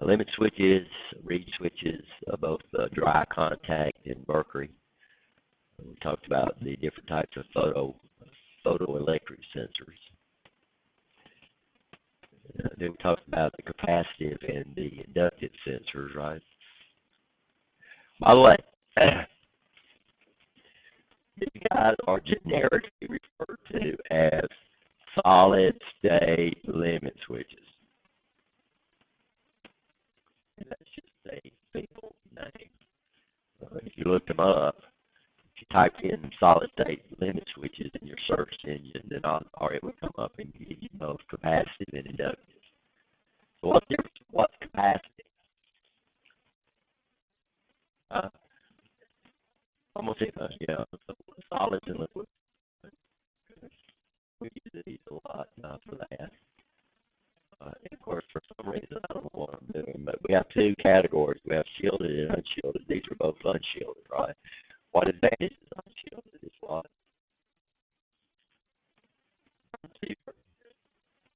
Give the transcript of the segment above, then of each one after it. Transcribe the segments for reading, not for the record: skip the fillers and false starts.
limit switches, reed switches, both dry contact and mercury. We talked about the different types of photoelectric sensors. Then we talked about the capacitive and the inductive sensors, right? By the way, these guys are generically referred to as solid-state limit switches. And that's just a single name. If you look them up, if you type in solid-state limit switches in your search engine, then it will come up and give you both capacitive and inductive. So what's capacitive? Almost solids and liquids. We use these a lot for that. And of course, for some reason, I don't know what I'm doing, but we have two categories. We have shielded and unshielded. These are both unshielded, right? What advantage is unshielded is what?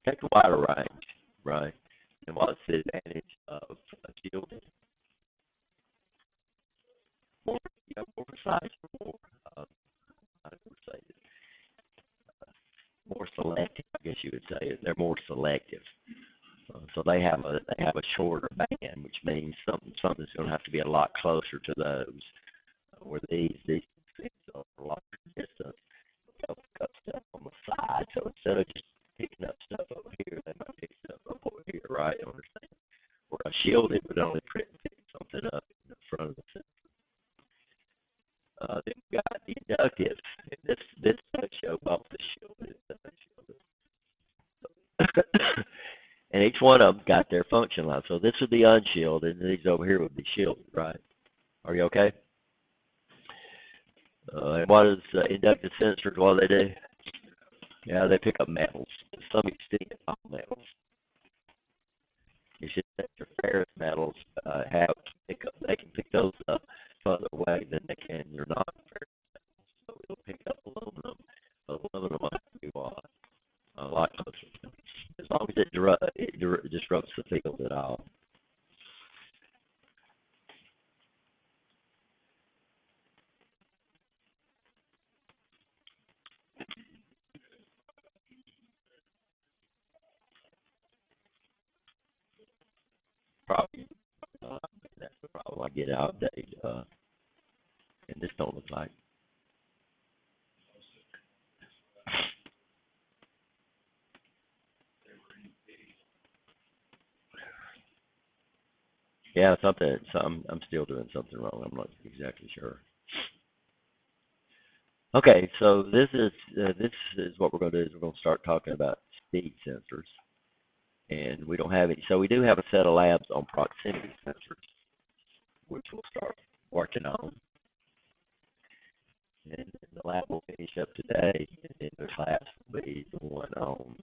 Take a wider range, right? And what's the advantage of shielded? More precise, more selective, I guess you would say. They're more selective. So they have a shorter band, which means something's going to have to be a lot closer to those. Where these things are a lot distance. They'll pick up stuff on the side. So instead of just picking up stuff over here, they might pick stuff up over here, right? You understand? Where a shielded would only pick something up in the front of the sensor. Then we've got the inductive. This does show both the shielded and unshielded. And each one of them got their function line. So this would be unshielded, and these over here would be shielded, right? Are you okay? And what is inductive sensors? What do they do? Yeah, they pick up metals. To some extent, all metals. You should think your ferrous metals they can pick those up further away than they can your non-ferrous metals. So it'll pick up aluminum. Aluminum might be what? A lot closer. As long as it disrupts the field at all. Probably that's the problem. I get outdated, and this don't look like. Yeah, I'm still doing something wrong. I'm not exactly sure. Okay, so this is what we're going to do. Is we're going to start talking about speed sensors, and we don't have any. So we do have a set of labs on proximity sensors, which we'll start working on. And the lab will finish up today, and then the class will be the one on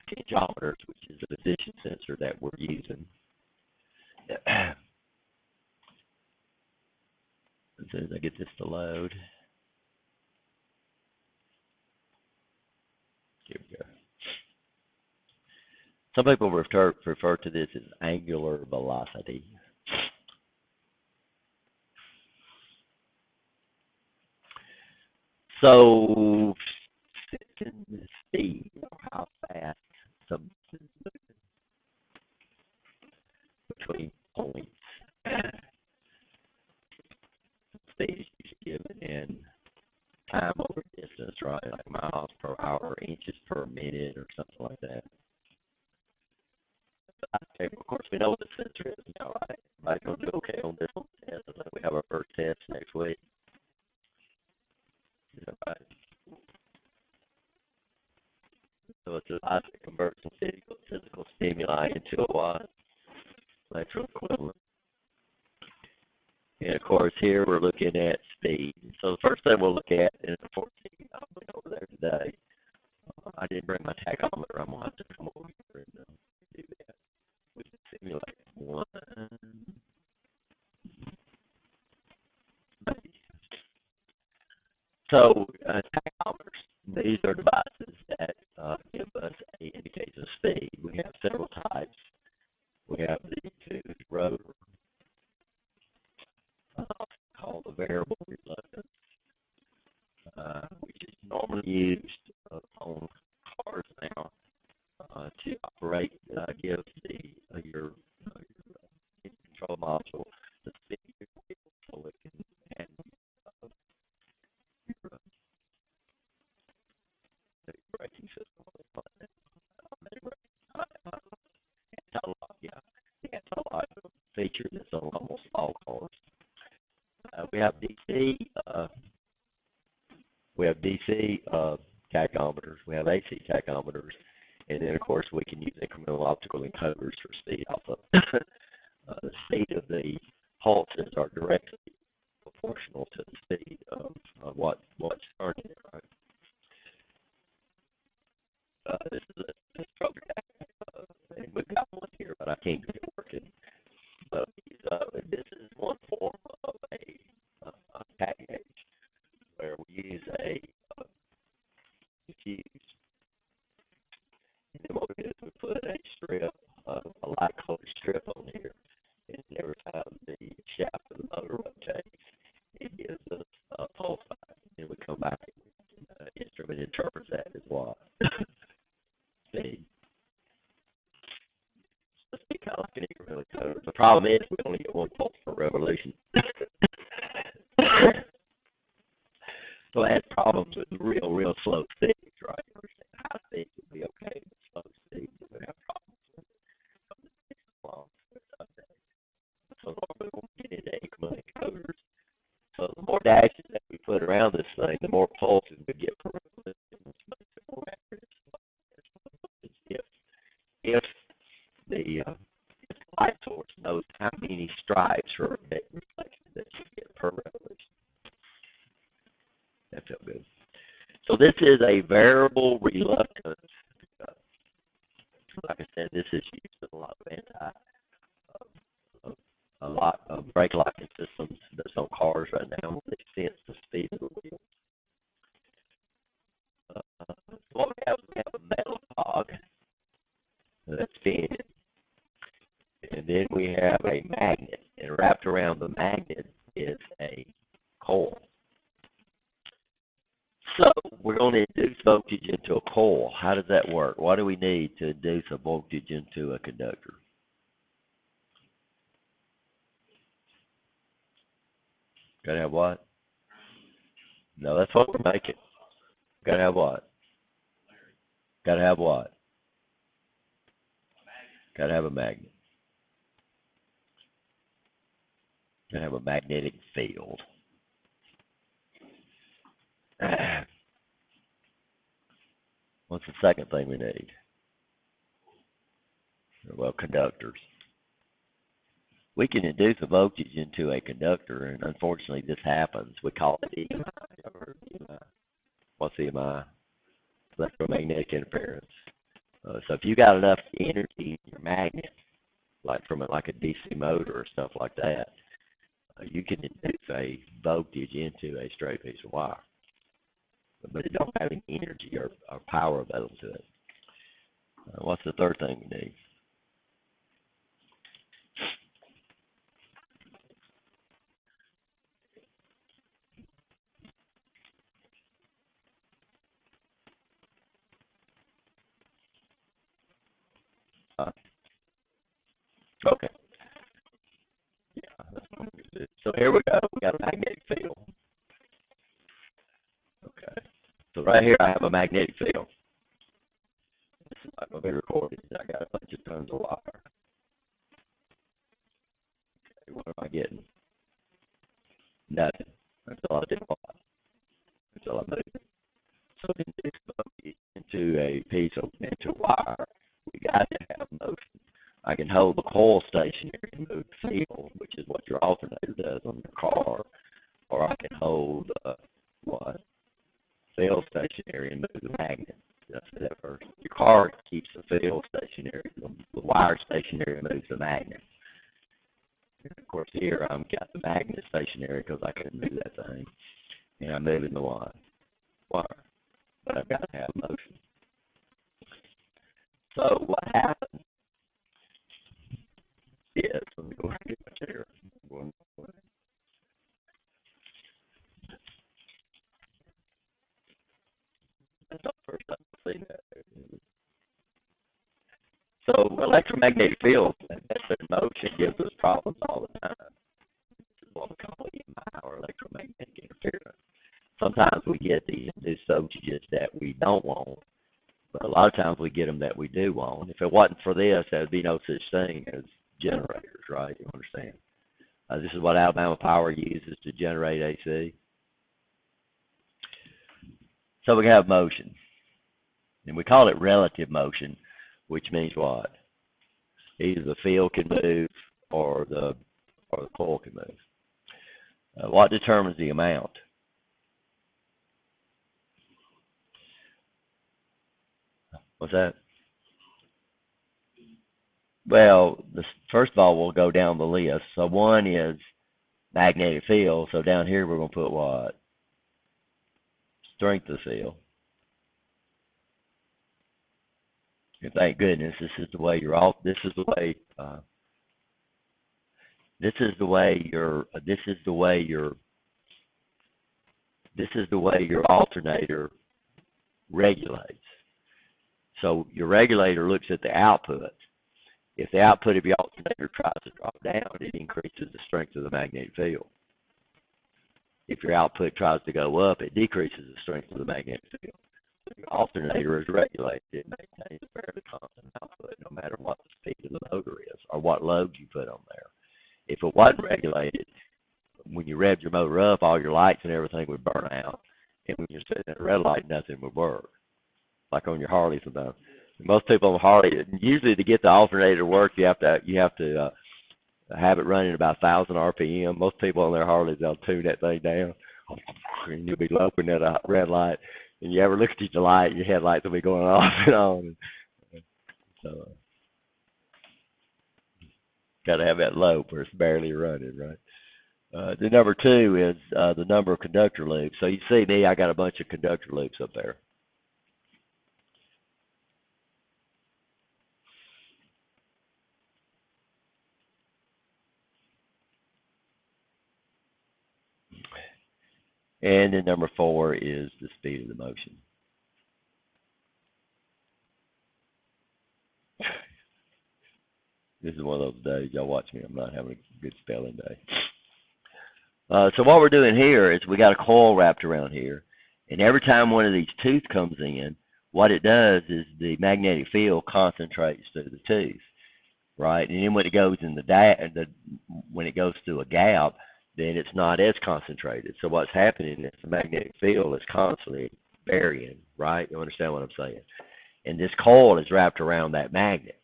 tensiometers, which is a position sensor that we're using. As soon as I get this to load. Here we go. Some people refer to this as angular velocity. So, speed, how fast something's moving between points. Speed is given in time over distance, right? Like miles per hour, inches per minute, or something like that. Okay, of course, we know what the sensor is now, right? Everybody's going to do okay on this one test. I think we have our first test next week. Right. So it's a device that converts some physical stimuli into a what? Electrical equivalent. And of course, here we're looking at speed. So the first thing we'll look at is the 14. I went over there today. I didn't bring my tachometer. I'm going to have to come over here and do that. We can simulate one. So tachometers, these are devices that give us an indication of speed. We have several types. which is normally used on cars now to operate, gives your control module the speed of your wheel so it can handle your braking system. Anti-lock, yeah. The anti-lock feature that's on almost all cars. We have DC. We have DC tachometers. We have AC tachometers, and then of course we can use incremental optical encoders for speed. Also, the speed of the pulses are directly proportional to the speed of what's turning it. Right? This is a program, and we've got one here, but I can't get it working. So this is one form of a tag gauge where we use a fuse. And then what we do is we put a strip, a light colored strip on here, and every time the shaft of the motor rotates, it gives us a pulse back. And we come back and the instrument interprets that as watt. Speed. So it's kind of like an incremental encoder. The problem is we only get one pulse per revolution. So I had problems with real slow speeds, right? High speeds would be okay, but slow speeds we would have problems with. So normally when we get into incremental encoders, so the more dashes that we put around this thing, the more pulses we get per revolution, which makes it more accurate. If the light source knows how many stripes or reflections that you get per revolution. That felt good. So this is a variable reluctance. Like I said, this is used in a lot of brake locking systems that's on cars right now. They sense the speed of the wheel. What we have a metal cog that's spinning, and then we have a magnet, and wrapped around the magnet is a coil. So we're going to induce voltage into a coil. How does that work? What do we need to induce a voltage into a conductor? Got to have what? No, that's what we're making. Got to have what? Got to have what? Got to have a magnet. Got to have a magnetic field. What's the second thing we need? Well, conductors. We can induce a voltage into a conductor, and unfortunately this happens. We call it EMI. What's EMI? Electromagnetic interference. So if you got enough energy in your magnet, like from like a DC motor or stuff like that, you can induce a voltage into a straight piece of wire. But it don't have any energy or power available to it. What's the third thing we need? Okay. Yeah, that's what we do. So here we go. We got a magnetic field. Okay. So right here I have a magnetic field. This is not going to be recorded. I got a bunch of tons of wire. Okay, what am I getting? Nothing. That's all I did. That's all I moved. So to induce voltage into a piece of wire, we got to have motion. I can hold the coil stationary and move the field, which is what your alternator does on your car, or I can hold field stationary and move the magnet. That's that first. Your car keeps the field stationary, the wire stationary and moves the magnet. And of course, here I've got the magnet stationary because I can move that thing, and I'm moving the wire. But I've got to have motion. So what happens is, let me go ahead and get my chair. First time I've seen that. So electromagnetic fields and in motion gives us problems all the time. This is what we call EMI or electromagnetic interference. Sometimes we get these dosages that we don't want, but a lot of times we get them that we do want. If it wasn't for this, there would be no such thing as generators, right? You understand? This is what Alabama Power uses to generate AC. So we have motion, and we call it relative motion, which means what? Either the field can move or the coil can move. What determines the amount? What's that? Well, first of all, we'll go down the list. So one is magnetic field. So down here we're going to put what? Strength of the field. And thank goodness this is the way you're all. This is the way. This is the way your alternator regulates. So your regulator looks at the output. If the output of your alternator tries to drop down, it increases the strength of the magnetic field. If your output tries to go up, it decreases the strength of the magnetic field. So your alternator is regulated. It maintains a fairly constant output no matter what the speed of the motor is or what load you put on there. If it wasn't regulated, when you revved your motor up, all your lights and everything would burn out. And when you're sitting at a red light, nothing would work. Like on your Harleys sometimes. Most people on Harley, usually to get the alternator to work, you have to have it running about 1,000 RPM. Most people on their Harleys, they'll tune that thing down, and you'll be loping at a red light. And you ever look at your light, your headlights will be going off and on. So, got to have that lope where it's barely running, right? The number two is the number of conductor loops. So you see me, I got a bunch of conductor loops up there. And then number four is the speed of the motion. This is one of those days, y'all watch me, I'm not having a good spelling day. So what we're doing here is we got a coil wrapped around here. And every time one of these tooth comes in, what it does is the magnetic field concentrates through the tooth, right? And then when it goes in when it goes through a gap, then it's not as concentrated. So what's happening is the magnetic field is constantly varying, right? You understand what I'm saying? And this coil is wrapped around that magnet.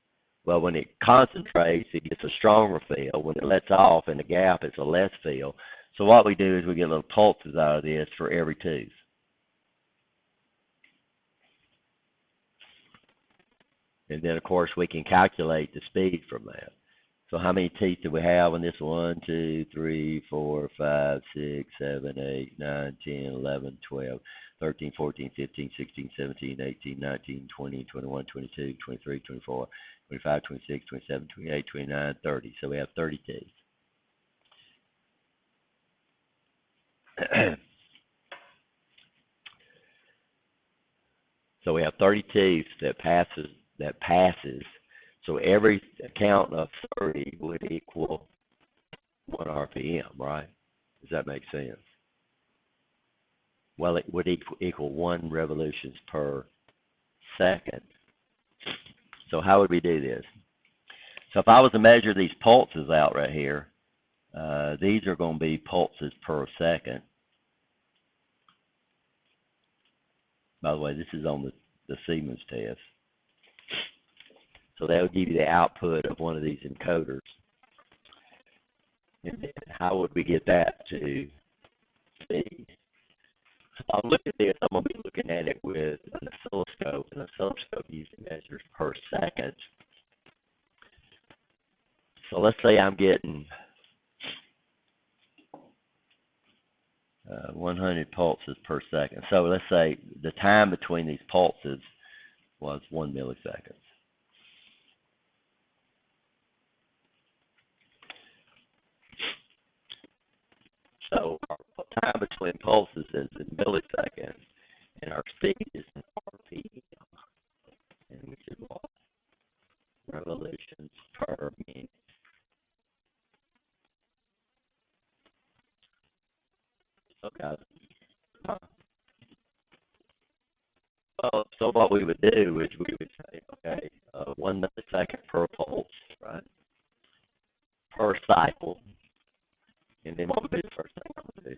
Well, when it concentrates, it gets a stronger field. When it lets off in the gap, it's a less field. So what we do is we get little pulses out of this for every tooth. And then, of course, we can calculate the speed from that. So how many teeth do we have on this? 1, 2, 3, 4, 5, 6, 7, 8, 9, 10, 11, 12, 13, 14, 15, 16, 17, 18, 19, 20, 21, 22, 23, 24, 25, 26, 27, 28, 29, 30. So we have 30 teeth. So we have 30 teeth that passes. So every count of 30 would equal 1 RPM, right? Does that make sense? Well, it would equal 1 revolutions per second. So how would we do this? So if I was to measure these pulses out right here, these are going to be pulses per second. By the way, this is on the Siemens test. So that would give you the output of one of these encoders. And then how would we get that to speed? So I'll look at this. I'm going to be looking at it with an oscilloscope. An oscilloscope usually measures per second. So let's say I'm getting 100 pulses per second. So let's say the time between these pulses was 1 millisecond. So our time between pulses is in milliseconds, and our speed is in So what we would do is we would say, okay, 1 millisecond per pulse, right, per cycle. And then what would be the first thing I would do?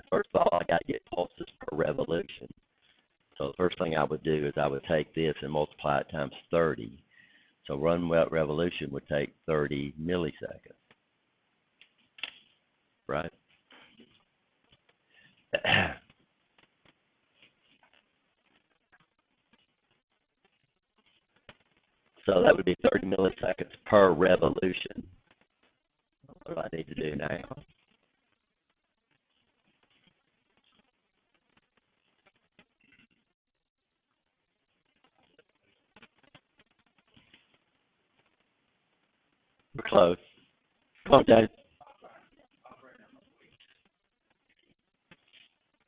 First of all, I got to get pulses per revolution. So the first thing I would do is I would take this and multiply it times 30. So one revolution would take 30 milliseconds, right? So that would be 30 milliseconds per revolution. What do I need to do now? We're close. Come on, Dave.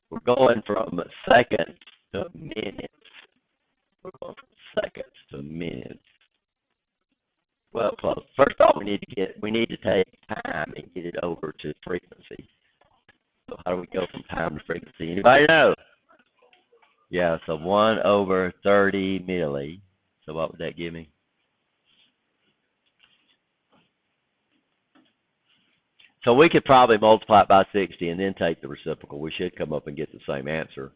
We're going from seconds to minutes. We're going from seconds to minutes. Well, close. First off, we need to take time and get it over to frequency. So how do we go from time to frequency? Anybody know? Yeah, so 1 over 30 milli. So what would that give me? So we could probably multiply it by 60 and then take the reciprocal. We should come up and get the same answer,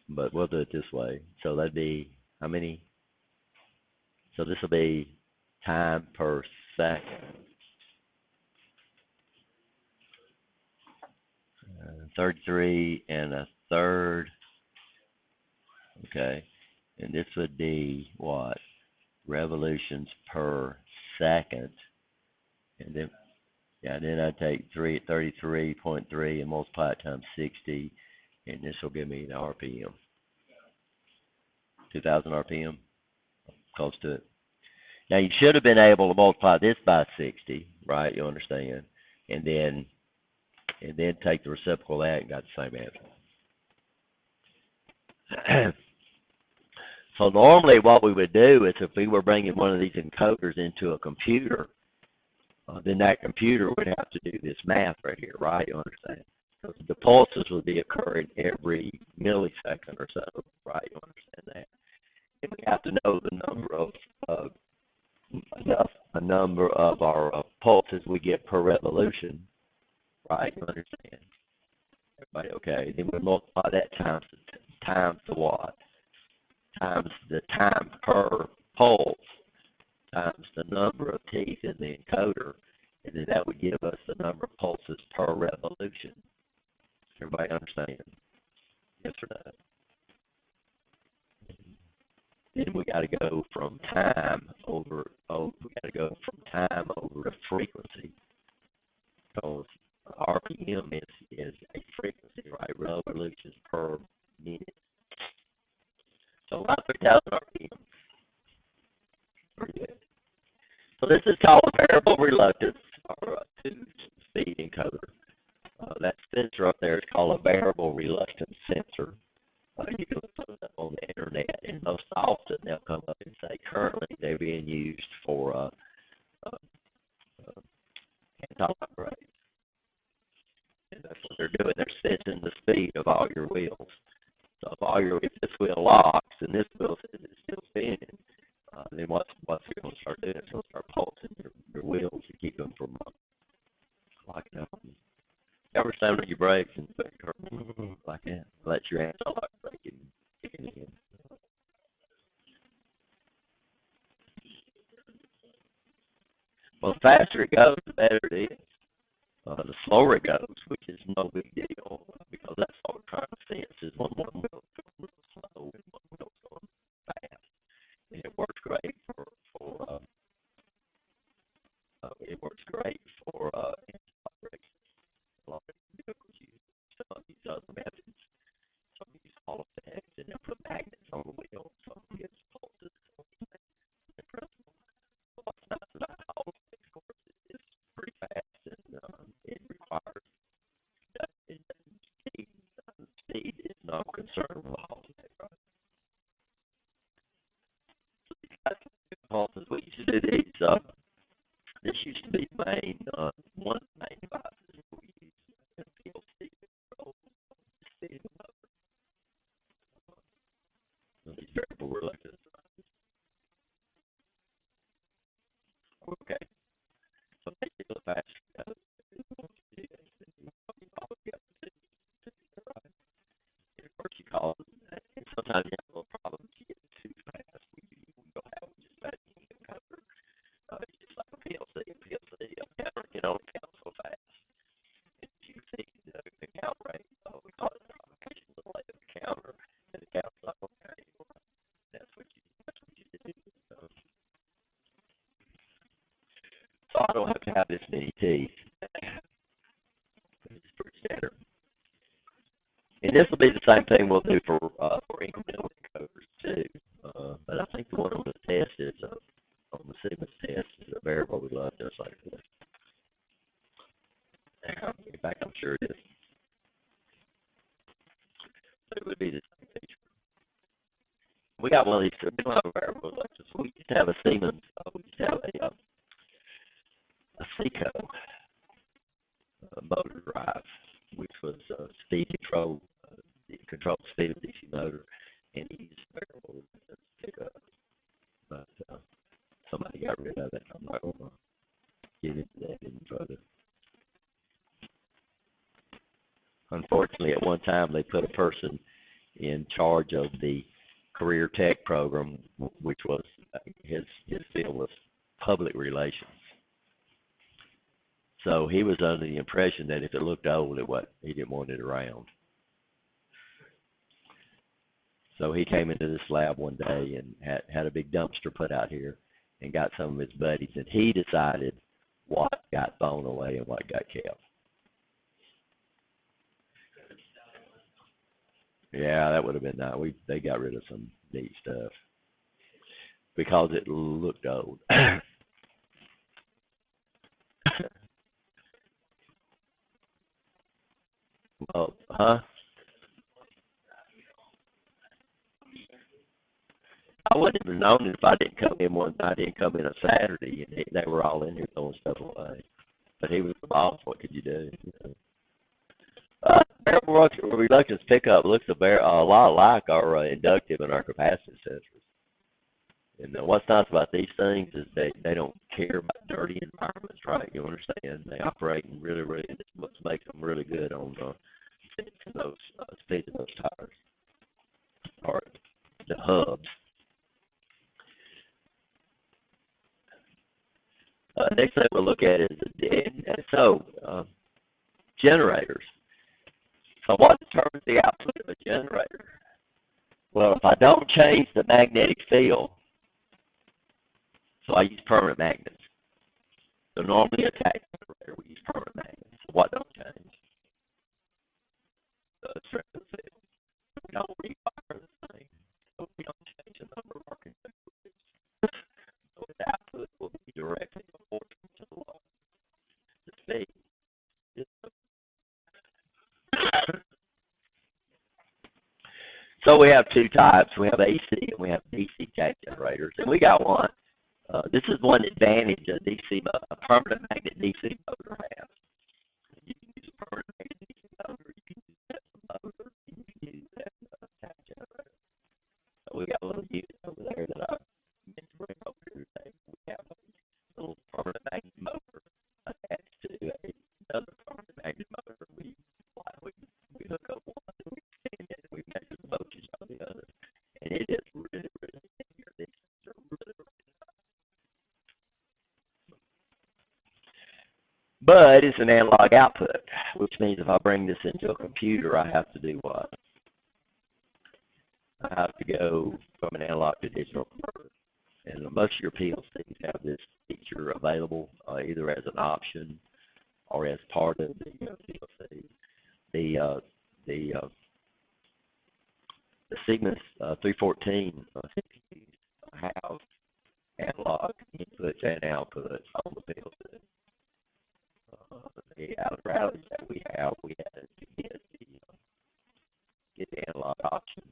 but we'll do it this way. So that'd be how many? So this will be time per second. 33 and a third. Okay. And this would be what? Revolutions per second. And then, yeah, then I take 33.3 and multiply it times 60, and this will give me an RPM. 2,000 RPM, close to it. Now, you should have been able to multiply this by 60, right? You understand? And then take the reciprocal of that and got the same answer. So normally what we would do is if we were bringing one of these encoders into a computer, then that computer would have to do this math right here, right? You understand? So the pulses would be occurring every millisecond or so, right? You understand that? And we have to know the number of our pulses we get per revolution, right? You understand? Everybody okay? Then we multiply that times the what? Times the time per pulse times the number of teeth in the encoder, and then that would give us the number of pulses per revolution. Everybody understand? Yes or no? Then we got to go from time over to frequency, because RPM is a frequency, right? Revolutions per minute. So about 3,000 RPM. Pretty good. So this is called a variable reluctance, or a two-speed encoder. That sensor up there is called a variable reluctance sensor. You can look it up on the internet, and most often they'll come up and say currently they're being used for anti-lock brakes. And that's what they're doing. They're sensing the speed of all your wheels. So if this wheel locks and this wheel is still spinning, then what's it going to start doing? It's going to start pulsing your wheels to keep them from locking up. Ever slam on your brakes and like that? Let your anti-lock brake kick in. Well, the faster it goes, the better it is. The slower it goes, which is no big deal, because that's what we're trying to sense is one wheel going slow and one wheel going fast. And it works great for anti-lock brakes. A lot of vehicles use some of these other methods. Some use Hall effects and they put magnets on the wheel. Some gets pulses. The principle. What's nice about Hall effects, of course, is pretty fast and it requires speed is no concern with Hall effect, right? So these guys pulses, we used to do these. This used to be main 195 to have this many teeth. It's pretty standard. And this will be the same thing we'll do for incremental encoders too. But I think the one on the test is on the Siemens test is a variable we love just like this. In fact, I'm sure it is. But it would be the same feature. We got one of these. We don't have a variable like this. We used to have a Siemens. We used to have a Seco motor drive, which was speed control. It controlled the speed of the DC motor, and it used a variable to pick up. But somebody got rid of it. I'm not going to get into that any further. Unfortunately, at one time they put a person in charge of the career tech program, which was his field was public relations. So he was under the impression that if it looked old, he didn't want it around. So he came into this lab one day and had a big dumpster put out here and got some of his buddies, and he decided what got thrown away and what got kept. Yeah, that would have been nice. They got rid of some neat stuff because it looked old. Well, huh? I wouldn't have known it if I didn't come in one. I didn't come in a Saturday, and they were all in here throwing stuff away. But he was the boss. What could you do? Variable reluctance pickup looks a lot like our inductive and our capacitive sensors. And what's nice about these things is they don't care about dirty environments, right? You understand? They operate in really, that's what makes them really good on fixing those tires or the hubs. Next thing we'll look at is generators. So what determines the output of a generator? Well, if I don't change the magnetic field, so I use permanent magnets. So normally a tach generator, we use permanent magnets. So what don't change? The strength of the field. We don't rewire the thing. So we don't change the number of our conductors. So the output will be directly proportional to the speed. So we have two types. We have AC and we have DC tach generators. And we got one. This is one advantage a permanent magnet DC motor has. You can use a permanent magnet DC motor. You can use that motor. You can use that tach generator. So we got a little unit over there that I meant to bring over here today. We have a little permanent magnet motor attached to another permanent magnet motor. We hook up one and we extend it and we measure the voltage on the other. And it is really, really linear. These things are really, really nice. But it's an analog output, which means if I bring this into a computer, I have to do what? I have to go from an analog to digital converter. And most of your PLCs have this feature available either as an option or as part of the PLC. The Siemens 314 CPUs have analog inputs and outputs on the PLC. The out rallies that we had to get the analog option.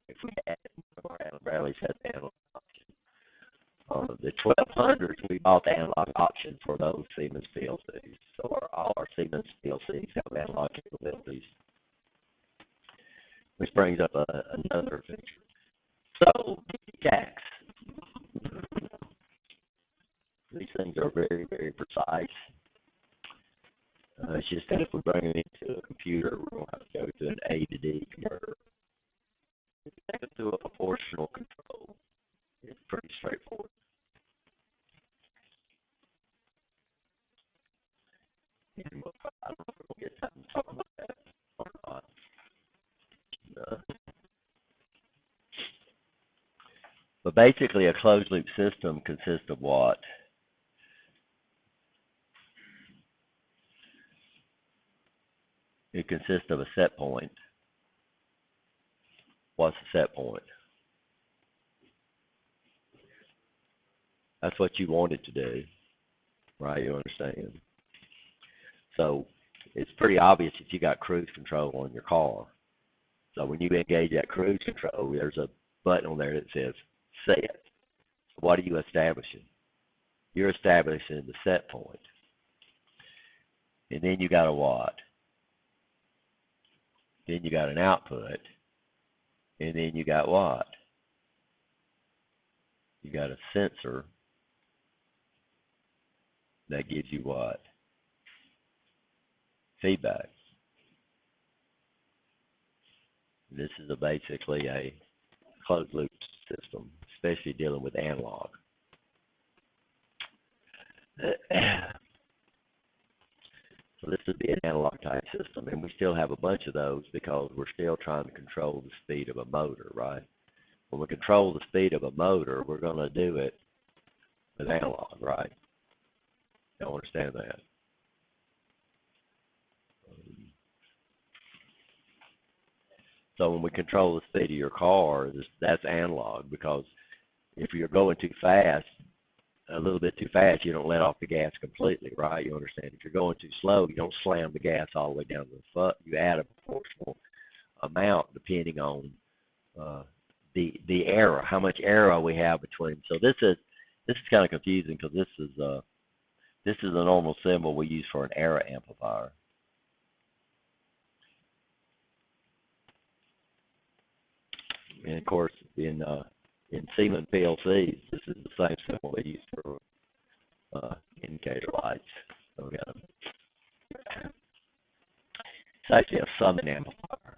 If we had our rallies had the analog option. The 1200s, we bought the analog option for those Siemens PLCs. So all our Siemens PLCs have analog capabilities. Which brings up another feature. So, DTACs. These things are very, very precise. It's just that if we bring them into a computer, we're going to have to go to an A to D converter. If you take it to a proportional control, it's pretty straightforward. And I don't know if we'll get time to talk about that or not. But basically, a closed-loop system consists of what? It consists of a set point. What's the set point? That's what you want it to do, right? You understand? So it's pretty obvious that you got cruise control on your car. So when you engage that cruise control, there's a button on there that says set. So what are you establishing? You're establishing the set point. And then you got a what? Then you got an output. And then you got what? You got a sensor that gives you what? Feedback. This is basically a closed loop system, especially dealing with analog. So this would be an analog type system, and we still have a bunch of those because we're still trying to control the speed of a motor, right? When we control the speed of a motor, we're going to do it with analog, right? You understand that? So when we control the speed of your car, that's analog, because if you're going too fast, a little bit too fast, you don't let off the gas completely, right? You understand? If you're going too slow, you don't slam the gas all the way down to the foot. You add a proportional amount depending on the error, how much error we have between. So this is kind of confusing because this is a normal symbol we use for an error amplifier. And of course, in Siemens PLCs, this is the same symbol they use for indicator lights. So we got it's actually a summon amplifier,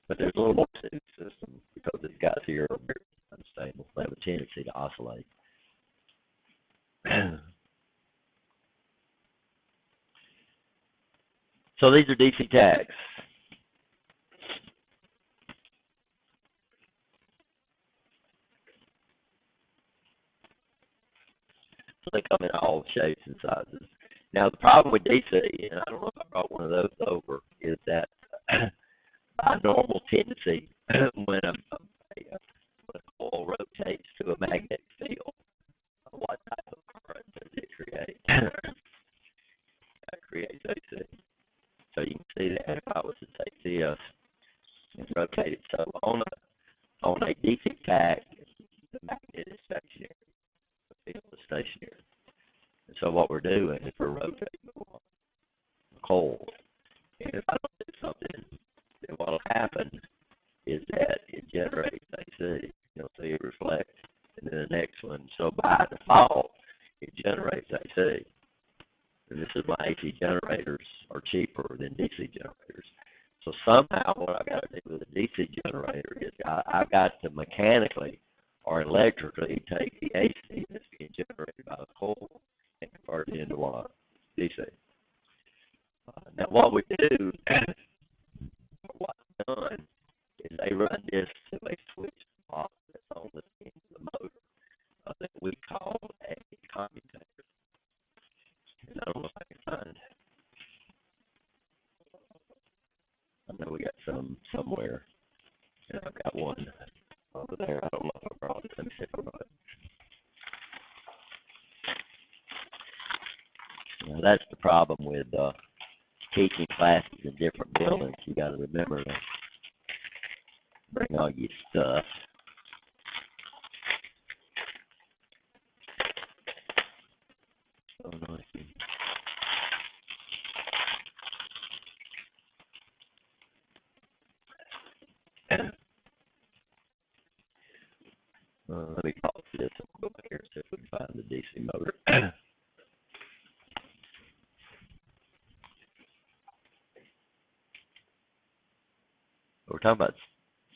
but there's a little more to the system because these guys here are very unstable. They have a tendency to oscillate. So these are DC tags. So they come in all shapes and sizes. Now the problem with DC, and I don't know if I brought one of those over, is that by normal tendency, when a coil rotates to a magnetic field, what type of current does it create? It creates AC. So you can see that if I was to take this and rotate it, so on a DC tag, the magnet is stationary. Field is stationary. And so what we're doing is we're rotating the coil. And if I don't do something, then what will happen is that it generates AC. You'll see it reflect. And then the next one, so by default, it generates AC. And this is why AC generators are cheaper than DC generators. So somehow what I've got to do with a DC generator is I've got to mechanically or electrically take the AC that's being generated by the coil and convert it into what? DC. Now what we do, what's done, is they run this to a switch box that's on the end of the motor that we call a commutator. And I don't know if I can find. I know we got some somewhere, and I've got one over there. I don't know if I brought it. Let me see if I brought it. Now, that's the problem with teaching classes in different buildings. You got to remember to bring all your stuff. Oh, no, let me pause this and go back here and see if we can find the DC motor. We're talking about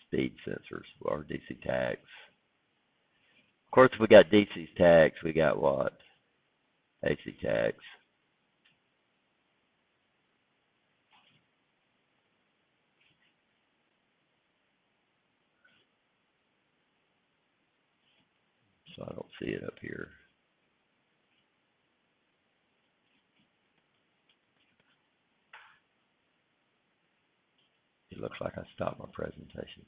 speed sensors or DC tags. Of course, if we got DC tags, we got what? AC tags. So I don't see it up here. It looks like I stopped my presentation.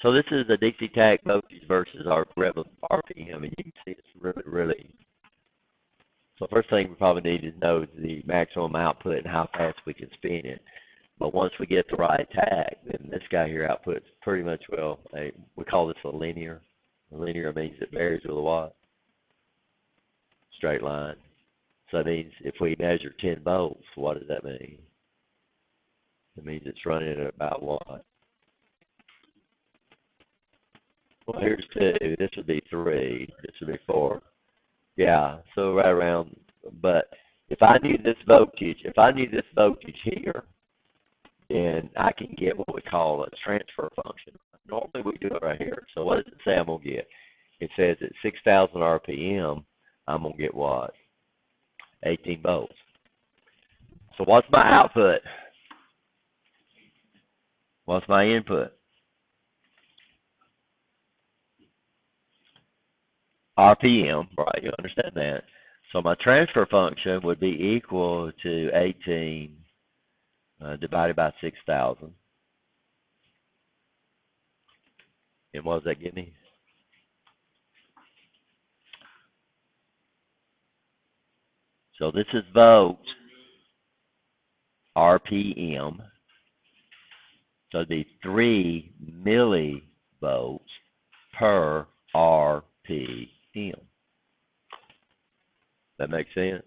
So this is the DC tag voltage versus our regular RPM, and you can see it's really. So first thing we probably need to know is the maximum output and how fast we can spin it. But once we get the right tag, then this guy here outputs pretty much, well, we call this a linear. A linear means it varies with a watt. Straight line. So that means if we measure 10 volts, what does that mean? It means it's running at about what? Well, here's 2. This would be 3. This would be 4. Yeah, so right around. But if I knew this voltage here, then I can get what we call a transfer function. Normally we do it right here. So what does it say I'm going to get? It says at 6,000 RPM, I'm going to get what? 18 volts. So what's my output? What's my input? RPM, right? You understand that. So my transfer function would be equal to 18 divided by 6,000. And what does that give me? So this is volts, RPM. So it'd be 3 millivolts per RPM. That makes sense?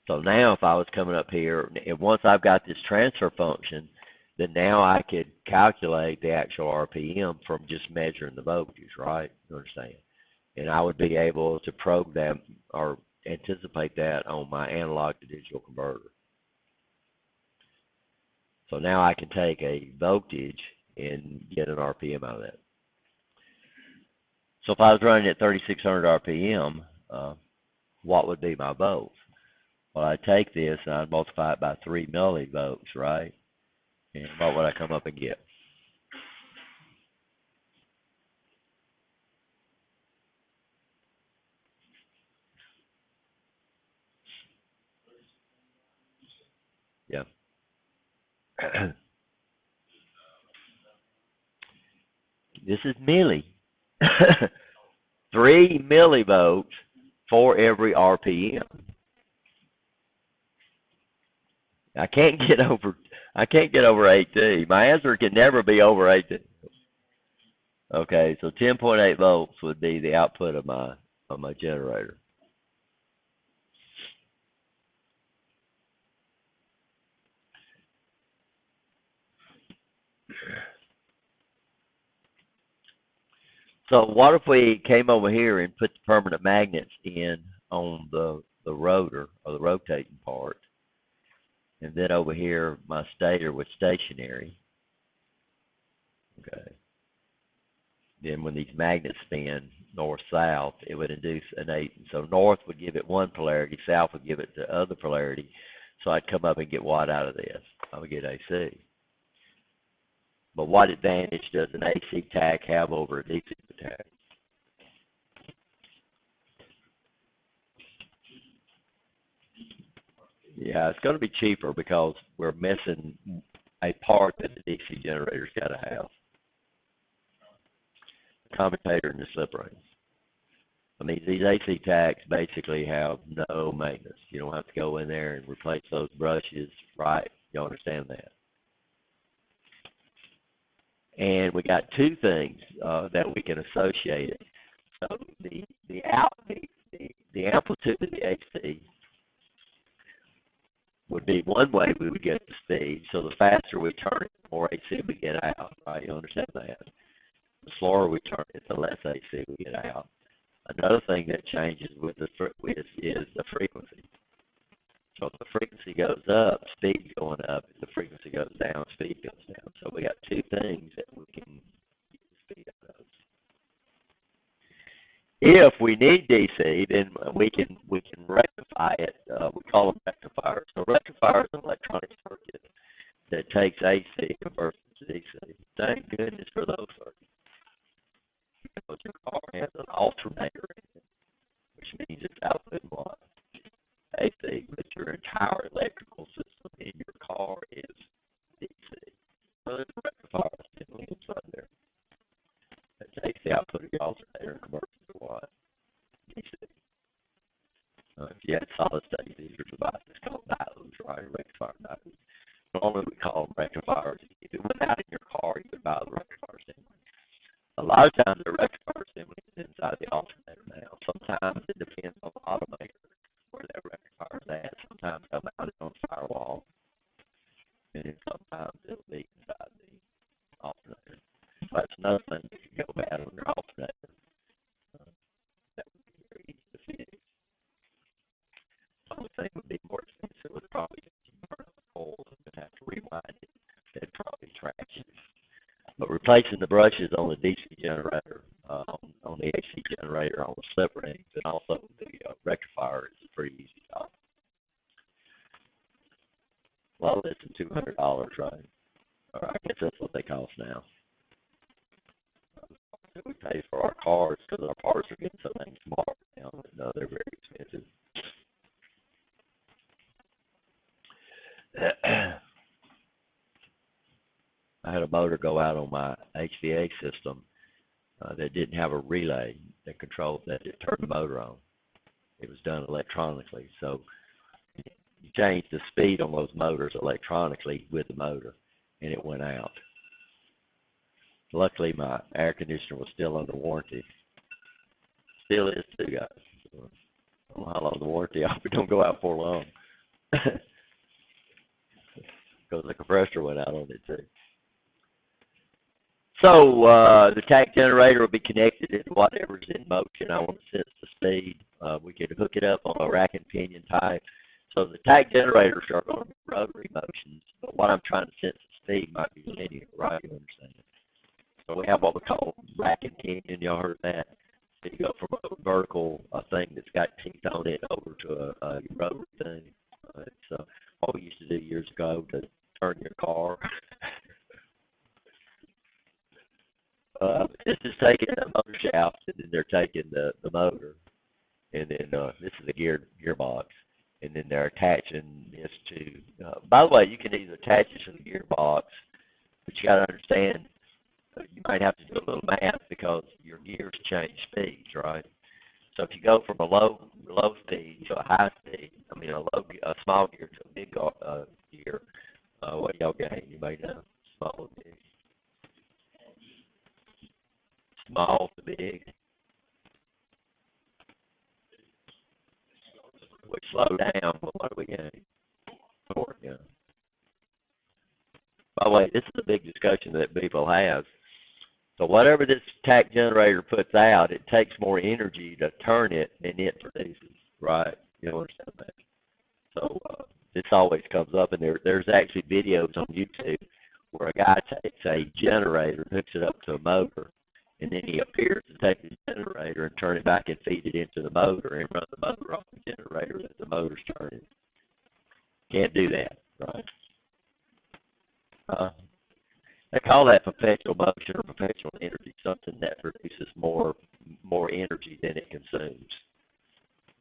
So now if I was coming up here, and once I've got this transfer function, then now I could calculate the actual RPM from just measuring the voltage, right? You understand? And I would be able to program or anticipate that on my analog to digital converter. So now I can take a voltage and get an RPM out of that. So if I was running at 3,600 RPM, what would be my volts? Well, I'd take this and I'd multiply it by 3 millivolts, right? And what would I come up and get? Yeah. This is milli. 3 millivolts for every RPM. I can't get over 18. My answer can never be over 18. Okay, so 10.8 volts would be the output of my generator. So what if we came over here and put the permanent magnets in on the rotor or the rotating part, and then over here my stator was stationary. Okay. Then when these magnets spin north-south, it would induce an 8. So north would give it one polarity, south would give it the other polarity. So I'd come up and get what out of this? I would get AC. But what advantage does an AC tag have over a DC tag? Yeah, it's going to be cheaper because we're missing a part that the DC generator's got to have. The commutator and the slip rings. I mean, these AC tags basically have no maintenance. You don't have to go in there and replace those brushes, right? You understand that? And we got two things that we can associate it. So the amplitude of the AC would be one way we would get the speed. So the faster we turn it, the more AC we get out. Right? You understand that? The slower we turn it, the less AC we get out. Another thing that changes is the frequency. So if the frequency goes up, speed's going up. If the frequency goes down, speed goes down. So we got two things that we can get the speed out of. If we need DC, then we can rectify it. We call them rectifiers. So rectifier is an electronic circuit that takes AC and converts it to DC. Thank goodness for those circuits. Because your car has an off alternator in it, which means it's outputting what? AC, but your entire electrical system in your car is DC. So there's a rectifier assembly inside there that takes the output of the alternator and converts it to what? DC. If you had solid state, these are devices called diodes, right? Rectifier diodes. Normally we call them rectifiers. If it went out in your car, you would buy the rectifier assembly. A lot of times the rectifier assembly is inside the alternator now. Sometimes it depends on the automaker where that rectifier is at. Sometimes they'll mount it on the firewall, and then sometimes it'll be inside the alternator. So that's another thing that can go bad on your alternator. That would be very easy to fix. The only thing would be more expensive would probably if you burn up the coil and have to rewind it. That'd probably trash it. But replacing the brushes on the DC generator, on the AC generator, on the slip rings, and also the rectifier is a pretty easy job. Well, less than $200, right? Or I guess that's what they cost now. We pay for our cars because our parts are getting so dang smart now. No, they're very expensive. I had a motor go out on my HVAC system that didn't have a relay that controlled that. It turned the motor on. It was done electronically. So you change the speed on those motors electronically with the motor, and it went out. Luckily, my air conditioner was still under warranty. Still is too, guys. I don't know how long the warranty. I hope it don't go out for long. Because the compressor went out on it too. So the tach generator will be connected to whatever's in motion. I want to sense the speed. We could hook it up on a rack and pinion type. So the tach generators are going to be rotary motions, but what I'm trying to sense the speed might be linear, right? You understand? So we have what we call rack and pinion. Y'all heard that? So you go from a vertical thing that's got teeth on it over to a rotary thing. So what we used to do years ago to turn your car. This is taking the motor shaft, and then they're taking the motor, and then this is a gearbox, and then they're attaching this to. By the way, you can either attach it to the gearbox, but you got to understand you might have to do a little math because your gears change speeds, right? So if you go from a low speed to a high speed, a small gear to a big gear, what y'all gain? You may know, small to big. Small to big. We slow down, but what do we gain? Torque, yeah. By the way, this is a big discussion that people have. So whatever this tach generator puts out, it takes more energy to turn it than it produces, right? You understand that? So this always comes up, and there's actually videos on YouTube where a guy takes a generator and hooks it up to a motor, and then he appears to take the generator and turn it back and feed it into the motor and run the motor off the generator that the motor's turning. Can't do that, right? They call that perpetual motion or perpetual energy, something that produces more energy than it consumes,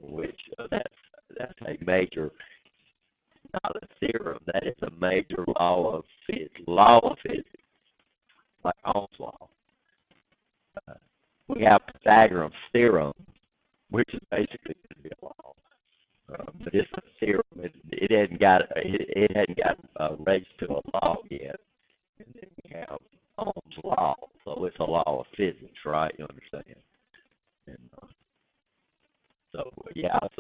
which that's a major, not a theorem, that is a major law of physics, like Ohm's law. We have Pythagorean's theorem, which is basically going to be a law, but it's a theorem. It hadn't got raised to a law yet. And then we have Ohm's law, so it's a law of physics, right? You understand? And so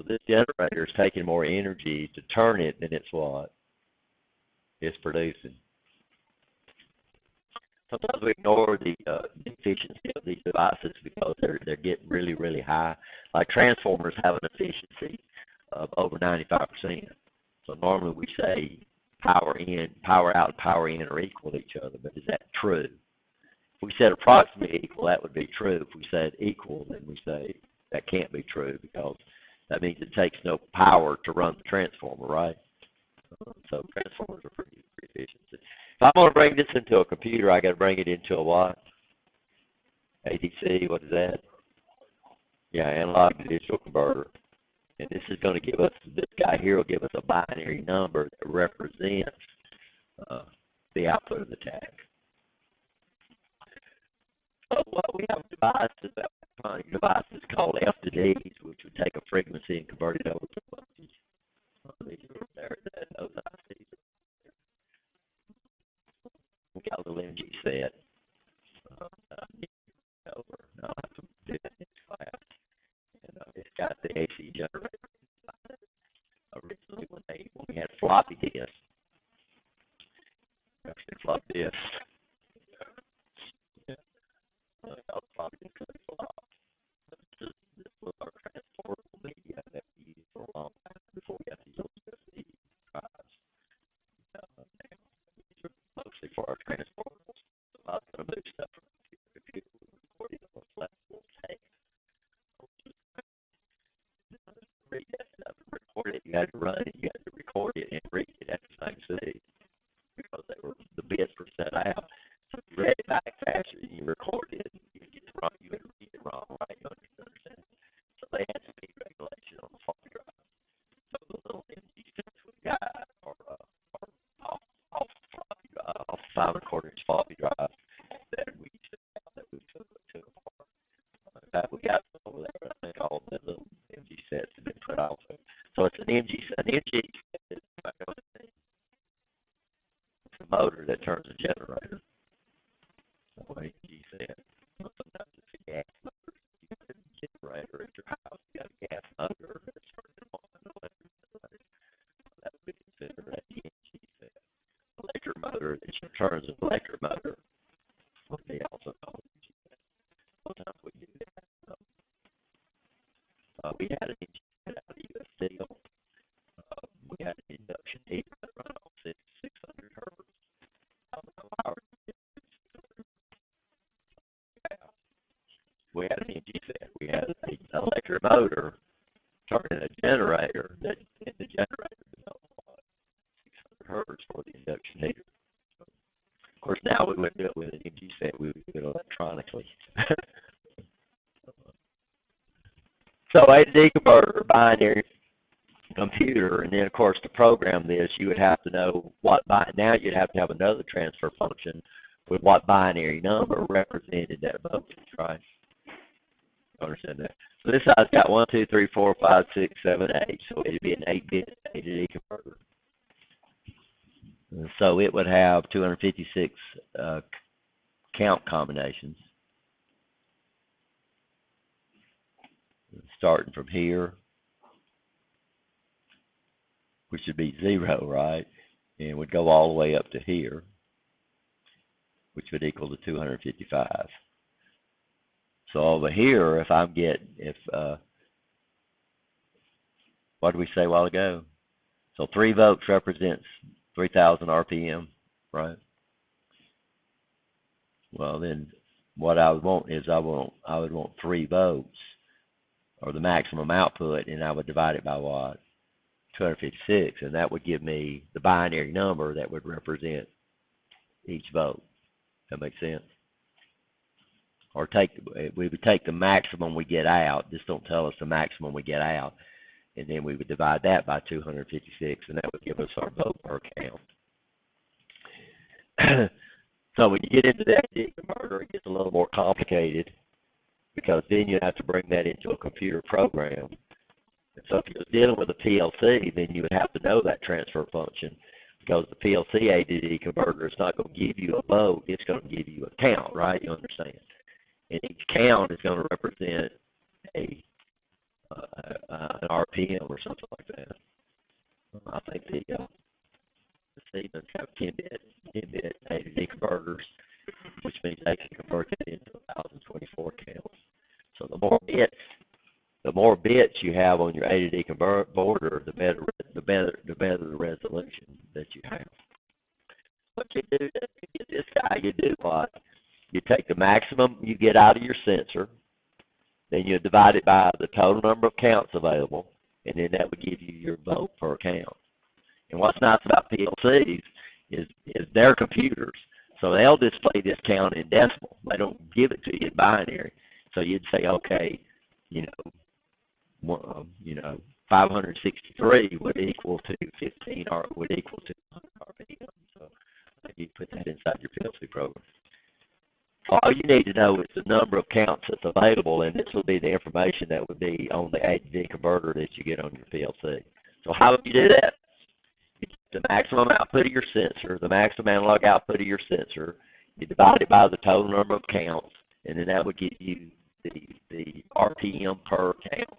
this generator is taking more energy to turn it than it's what it's producing. Sometimes we ignore the efficiency of these devices because they're getting really, really high. Like transformers have an efficiency of over 95%. So normally we say power in, power out, and power in are equal to each other, but is that true? If we said approximately equal, that would be true. If we said equal, then we say that can't be true because that means it takes no power to run the transformer, right? So transformers are pretty efficient. If I'm going to bring this into a computer, I got to bring it into a what? ADC, what is that? Yeah, analog to digital converter. And this is going to give us, this guy here will give us a binary number that represents the output of the tag. So we have devices, electronic devices called FDDs, which would take a frequency and convert it over to voltage. These are there, those ICs. We got a little MG set. Over. I'll have to do that next class. And it's got the AC generator. Originally, when we had floppy disks, actually floppy disks. Floppy disks could flop. This was our transportable media that we used for a long time before we got these USB drives. These are mostly for our transportables. So I was going to move stuff from the computer. We recorded on a flexible tape. Read that stuff and record it. You had to run it. You had to record it and read it at the same speed because they were the bits were set out. So if you read it back faster than you recorded it, you would get it wrong. You would read it wrong, right? You understand? So they had speed regulation on the floppy drive. So the little MG sets we got are off floppy drive, off 5.25 inch floppy drive that we took out, that we took apart. That we got over there. I think all the little MG sets have been put out. So it's an MG set. It's a motor that turns a generator. So MG set. Sometimes it's a gas motor. You got a generator at your house. You got a gas motor that's turning on an electric generator. That would be considered a MG set. Electric motor that turns an electric motor. What they also call it MG set. Sometimes we do that. We had an engine out of US Steel. We had an induction heater that run on 600 hertz. We had an engine set. We had an electric motor turning a generator that in the generator developed 600 hertz for the induction heater. Of course, now we wouldn't do it with an engine set. We would do it electronically. So A-to-D converter, binary computer, and then of course to program this, you would have to know now you'd have to have another transfer function with what binary number represented that voltage, right? Understand that? So this side's got 1, 2, 3, 4, 5, 6, 7, 8. So it'd be an 8-bit A-to-D converter. And so it would have 256 count combinations. Starting from here, which would be 0, right? And would go all the way up to here, which would equal to 255. So over here, what did we say a while ago? So 3 volts represents 3,000 RPM, right? Well, then what I would want is I would want 3 volts, or the maximum output, and I would divide it by what? 256, and that would give me the binary number that would represent each volt. That makes sense? Or we would take the maximum we get out. Just don't tell us the maximum we get out, and then we would divide that by 256, and that would give us our volt per count. So when you get into that converter, it gets a little more complicated, because then you have to bring that into a computer program. And so if you're dealing with a PLC, then you would have to know that transfer function, because the PLC A-to-D converter is not going to give you a volt, it's going to give you a count, right? You understand? And each count is going to represent an RPM or something like that. I think the Siemens have 10-bit A-to-D converters, which means they can convert it into 1,024 counts. So the more bits you have on your A-to-D converter, the better the resolution that you have. What you do to get this guy, you do what? You take the maximum you get out of your sensor, then you divide it by the total number of counts available, and then that would give you your volt per count. And what's nice about PLCs is they're computers, so they'll display this count in decimal. They don't give it to you in binary. So you'd say, okay, you know, 563 would equal to 15 or would equal to 100 RPM. So you put that inside your PLC program. All you need to know is the number of counts that's available, and this will be the information that would be on the A to D converter that you get on your PLC. So how would you do that? The maximum output of your sensor, the maximum analog output of your sensor, you divide it by the total number of counts, and then that would give you the RPM per count.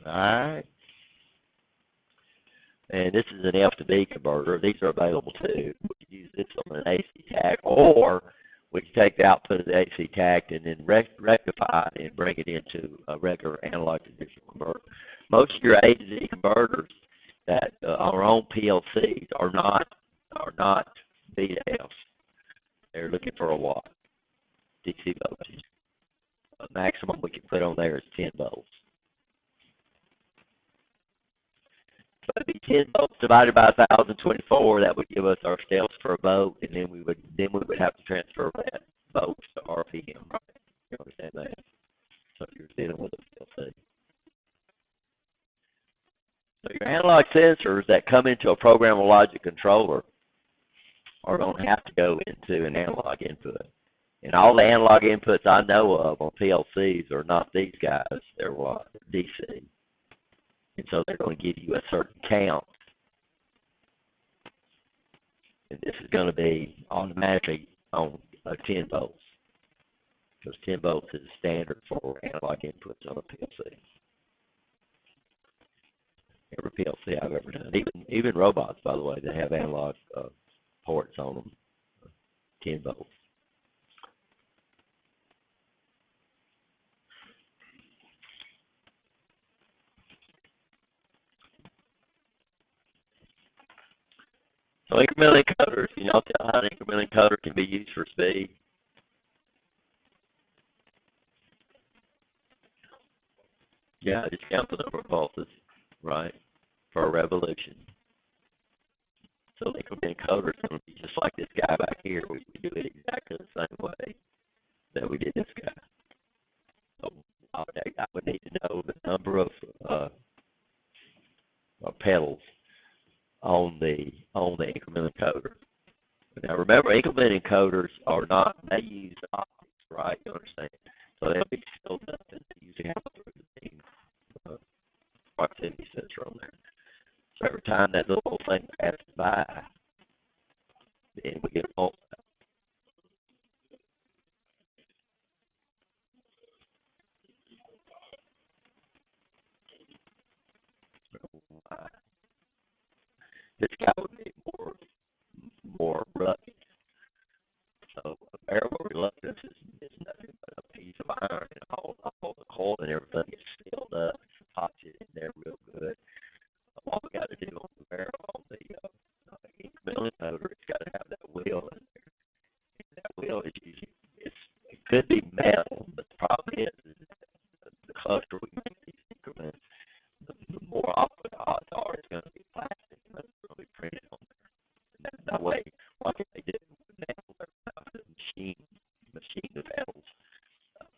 All right. And this is an F to D converter. These are available too. We could use this on an AC tag, or we can take the output of the AC tag and then rectify it and bring it into a regular analog to digital converter. Most of your A to D converters that are on PLCs are not V to Fs. They're looking for a watt DC voltage. The maximum we can put on there is 10 volts. So it'd be 10 volts divided by 1,024. That would give us our steps per volt, and then we would have to transfer that volts to RPM. Right? You understand that? So you're dealing with a PLC. So your analog sensors that come into a programmable logic controller are going to have to go into an analog input. And all the analog inputs I know of on PLCs are not these guys. They're what? DC. And so they're going to give you a certain count. And this is going to be automatically on 10 volts. Because 10 volts is standard for analog inputs on a PLC. Every PLC I've ever done. Even robots, by the way, that have analog ports on them. 10 volts. So incremental encoders, you know how an incremental encoder can be used for speed. Yeah, just count the number of pulses, right, per revolution. So the incremental encoder is going to be just like this guy back here. We do it exactly the same way that we did this guy. So I would need to know the number of pedals on the incremental encoder. Now remember, incremental encoders are not, they use optics, right? You understand? So they'll be filled up and they usually have a proximity sensor on there. So every time that little thing passes by, then we get a pulse. This guy would be more rugged. So a variable reluctance is nothing but a piece of iron and all the coil and everything is filled up. It's pocket in there real good. All we got to do on the variable, on the incremental encoder, it's got to have that wheel in there. And that wheel is usually, it could be metal, but the problem is the cluster we make these increments, the more often the odds are it's going to be plastic, and that's going to be printed on there. And that way, what can they do with metal? They're machine the metals.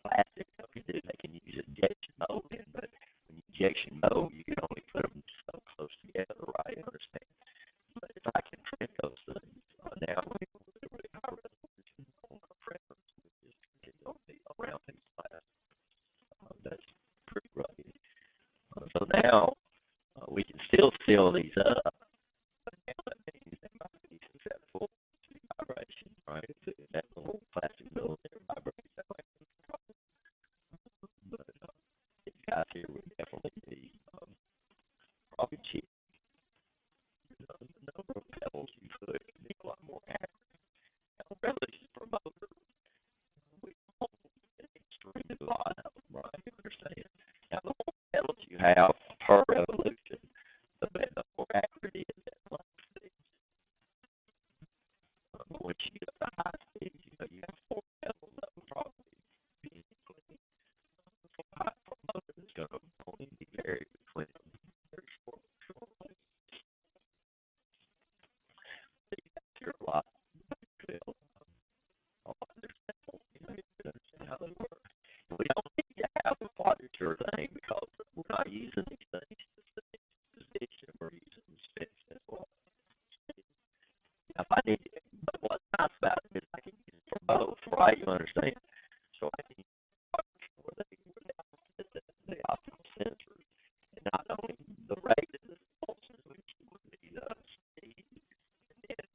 Plastic, what they do, they can use injection molding, but when you injection mold, you can only put them so close together, right? Understand? But if I can print those things, now we can really high resolution on our printers, which is going to be around these glass. That's pretty rugged. So now we can still seal these up. But now that means they might be susceptible to vibration, right? If that little plastic middle there vibrates, that might be a problem. But these guys here would definitely be probably cheap. The number of pedals you put can be a lot more accurate. Now, the revolution per motor, we don't extremely a lot of them, right? You understand? Now, the more pedals you have per revolution, the more accurate it is at low speeds. Once you get to high speeds, you have 4 pedals that would probably be equally. For high per motor, it's going to only be varied between them. Very short. Here a lot. If I need, but what's nice about it is I can use it for both, right? You understand? So I can use it where the optical sensors, and not only the rate of the pulses, which would be the speed, and then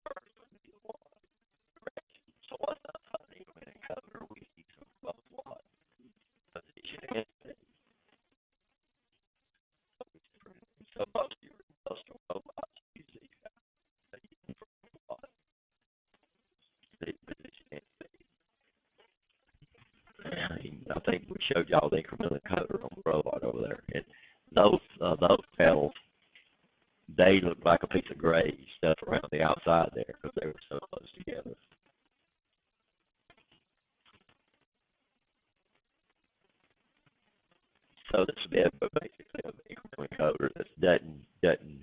would be the watt direction. So what's not funny when it cover we see some both watt position and speed. So most of your industrial robots use these guys. They use them for watt, speed, position, and speed. I think we showed y'all the incremental encoder on the robot over there, and those pedals, they look like a piece of gray stuff around the outside there because they were so close together. So this would be basically an incremental encoder that doesn't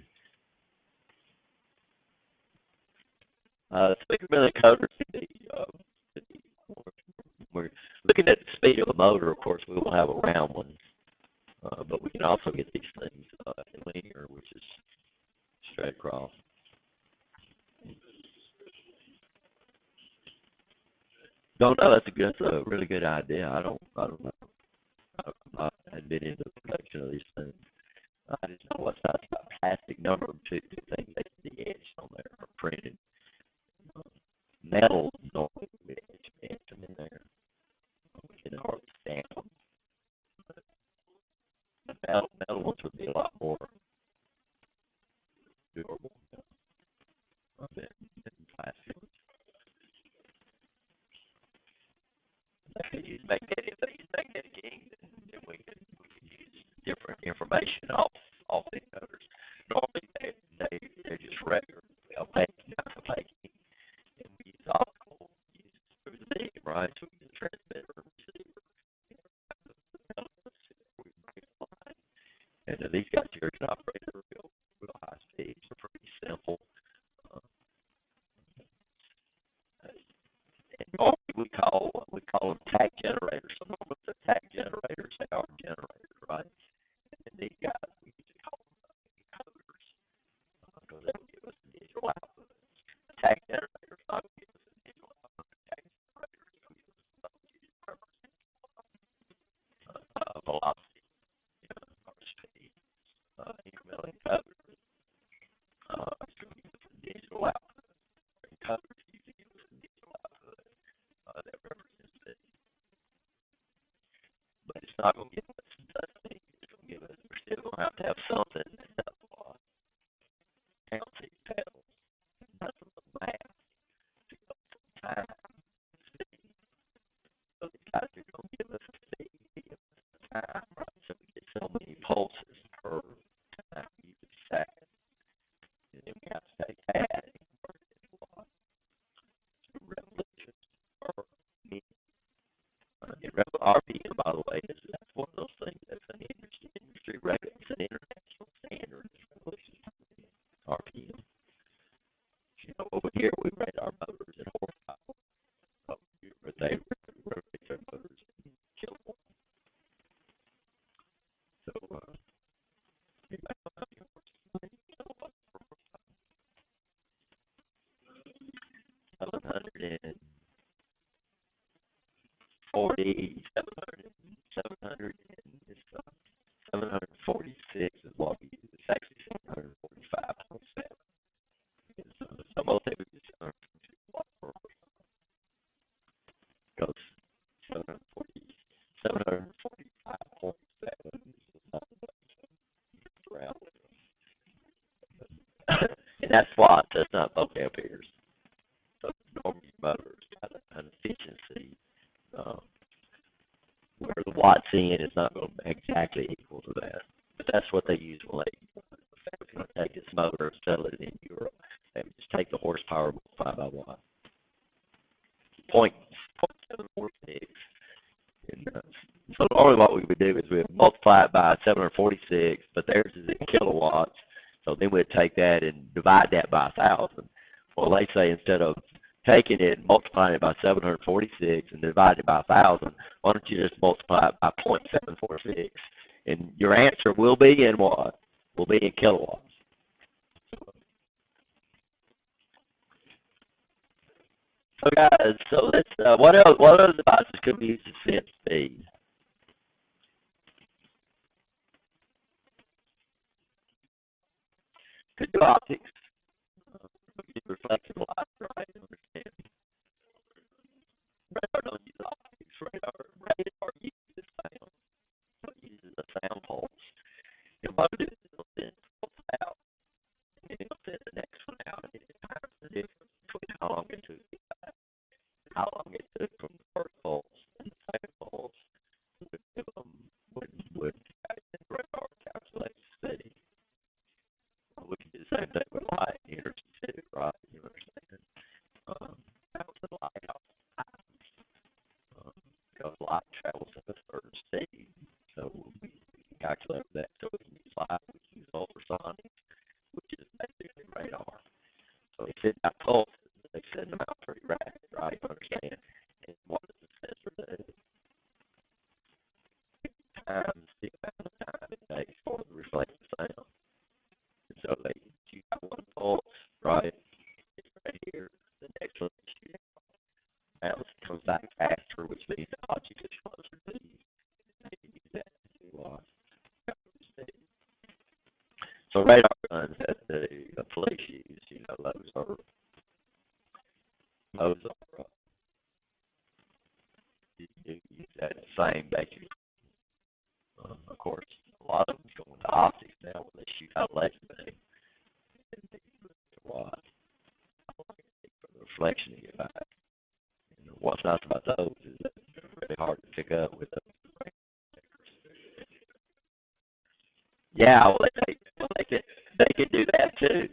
the incremental encoder can be we're looking at the speed of a motor. Of course, we will have a round one, but we can also get these things linear, which is straight across. Don't know. That's a really good idea. I don't know. I hadn't been into the production of these things. I just know what's nice about plastic. Number of two things that can be etched on there or printed. Metal normally we etch them in there. We can hardly stamp them. The metal ones would be a lot more durable than plastic. They could use magnetic ink, and we could use different information off the coders. Normally they're just regular opaque, not opaque ink, and we use optical, use through the beam, right? So we use a transmitter and receiver. And these guys here can operate at real high speeds. They're pretty simple. And normally we call them tach generators. So normally they're tach generators, they are generators, right? And these guys we used to call them encoders because they would give us a digital output. The tach generators not going to give us a digital output. The tach generators are going to give us velocity, or speed, incremental encoders. It's going to give us a digital output. Encoders usually give us a digital output that represents it. But it's not going to give us nothing. It's going to give us, we're still going to have something that does a lot. Count these pedals. That's the math to go from time to speed. So these guys are going to give us a speed, give us a time, right? So we get so many pulses per time, each second. And then we have to take that and convert it into watts. So revolutions per minute. RPM, by the way, that's one of those things that's an industry record. It's an international standard. Revolutions per minute. RPM. You know, over here we rate our motors in horsepower. Over here, but they rate their motors in kilowatts. So, anybody know how many kilowatts per horsepower? 746 is what we use. It's actually 745.7. Some of them would be 742 watts per horsepower. Goes 745.7 is around. And that's watts, that's not volt amperes. So normally motors got an efficiency where the watts in is not going to exactly equal to that. But that's what they use when they're going to take this motor and sell it in Europe. They would just take the horsepower multiplied by watt. 0.746. So normally what we would do is we would multiply it by 746, but theirs is in kilowatts. So then we'd take that and divide that by 1,000. Well, they say instead of taking it and multiplying it by 746 and dividing it by 1,000, why don't you just multiply it by 0.746? And your answer will be in what? Will be in kilowatts. So guys, so let's what else? What other devices could be used to sense speed? Could do optics, could do reflective light, right? Understand? Radar don't use optics. Radar uses sound. So it uses a sound pulse. And what it is, it'll send a pulse out, and then it'll send the next one out, and it times the difference between how long it took to get back, how long it took from the first pulse and the second pulse. Um, would radar calculate speed. We can do the same thing with light energy too, right? You understand? Bouncing light off because light travels at a certain speed. So we can calculate that. So we can use light, we can use ultrasonics, which is basically radar. So they send out pulses, they send them out pretty rapid, right? You understand? And what does the sensor do? Times the amount of time it takes for the reflected sound. And so they shoot out one pulse, right? It's right here. The next one they shoot out. It comes back faster, which means the object is closer to you. They can use that to so radar guns that the police use, you know, those are you use that same basic. Of course, a lot of them go into optics now where they shoot out laser beam and they use it a lot for the reflection to get back. And what's nice about those is that they're really hard to pick up with those. Yeah, well, they can do that too.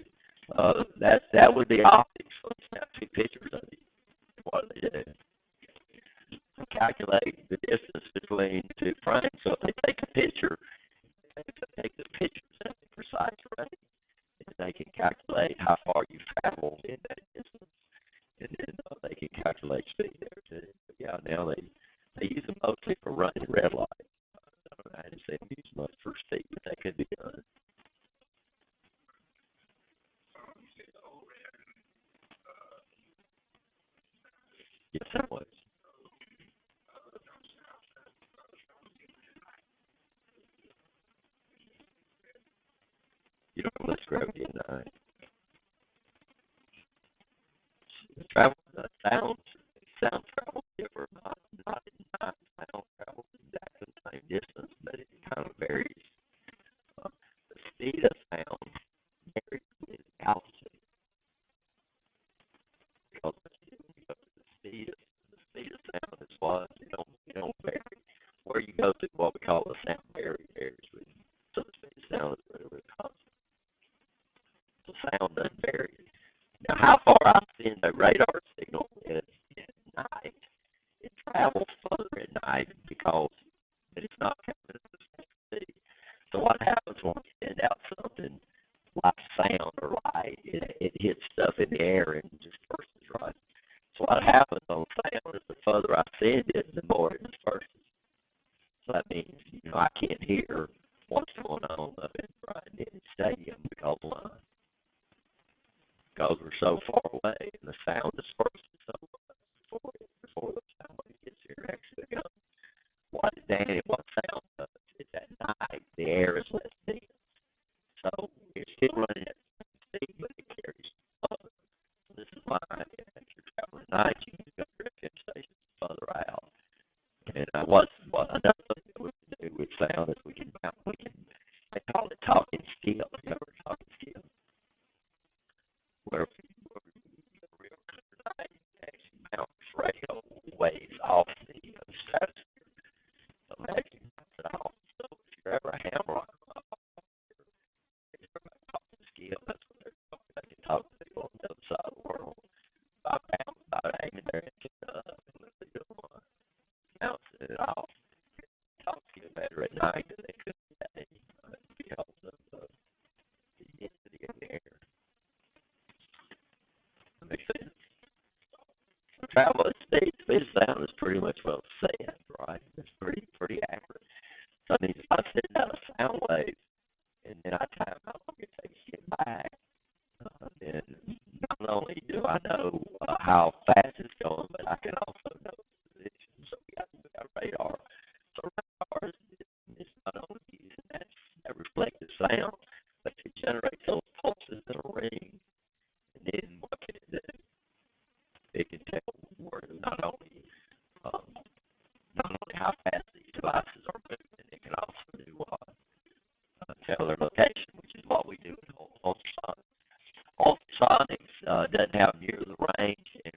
That would be optics. So they snap two pictures of you. What do they do? Calculate the distance between two frames. So if they take a picture, they take the picture at a precise rate, and they can calculate how far you travel in that distance, and then they can calculate speed there too. But yeah, now they use them mostly for running red light. I didn't say they use much for speed, but that could be done. Yes, that was. You don't let's gravity at night. Travel sound travels different, not in time. Sound travels exactly the same distance, but it kind of varies. The speed of sound varies with altitude because the speed of sound is what it don't vary. Where you go to what we call the sound barrier varies with. So the speed of sound is really constant. So sound doesn't vary. Now, how far I send a radar signal is at night. It travels further at night because it's not coming at the same speed. So what happens when we send out something like sound or light? It hits stuff in the air and disperses, right? So what happens on sound is the further I send it, the more it disperses. So that means, I can't hear what's going on up in right in the stadium because we're so far away and the sound disperses so much before the sound gets here. Actually, what sound does? It's at night. The air is less dense, so it's still running at the same speed, but it carries further. This is why if you're traveling at night, you can go to a station further out. And what another thing that we can do with sound is we can they call it talking skills. You ever talking skills? Where real night actually bounce radio waves off the stratosphere. So imagine that's off. So if you're ever a hammer on talking skill, that's what they're talking about. They can talk to people on the other side of the world about aiming their antenna up and letting it bounce it off. Talk to you better at night than they could today because of the density of the air. That makes sense. So travel at speed of sound is pretty much well said, right? It's pretty accurate. So I mean, if I send out a sound wave and then I time how long it takes to get back, then not only do I know how fast it's going, but I can also know the position. So we got radar. So radar is not only using that reflective sound, but it generates those pulses that will ring. And then what can it do? It can tell where um, not only how fast these devices are moving, it can also do what? Tell their location, which is what we do with ultrasonics. Ultrasonics doesn't have near the range, and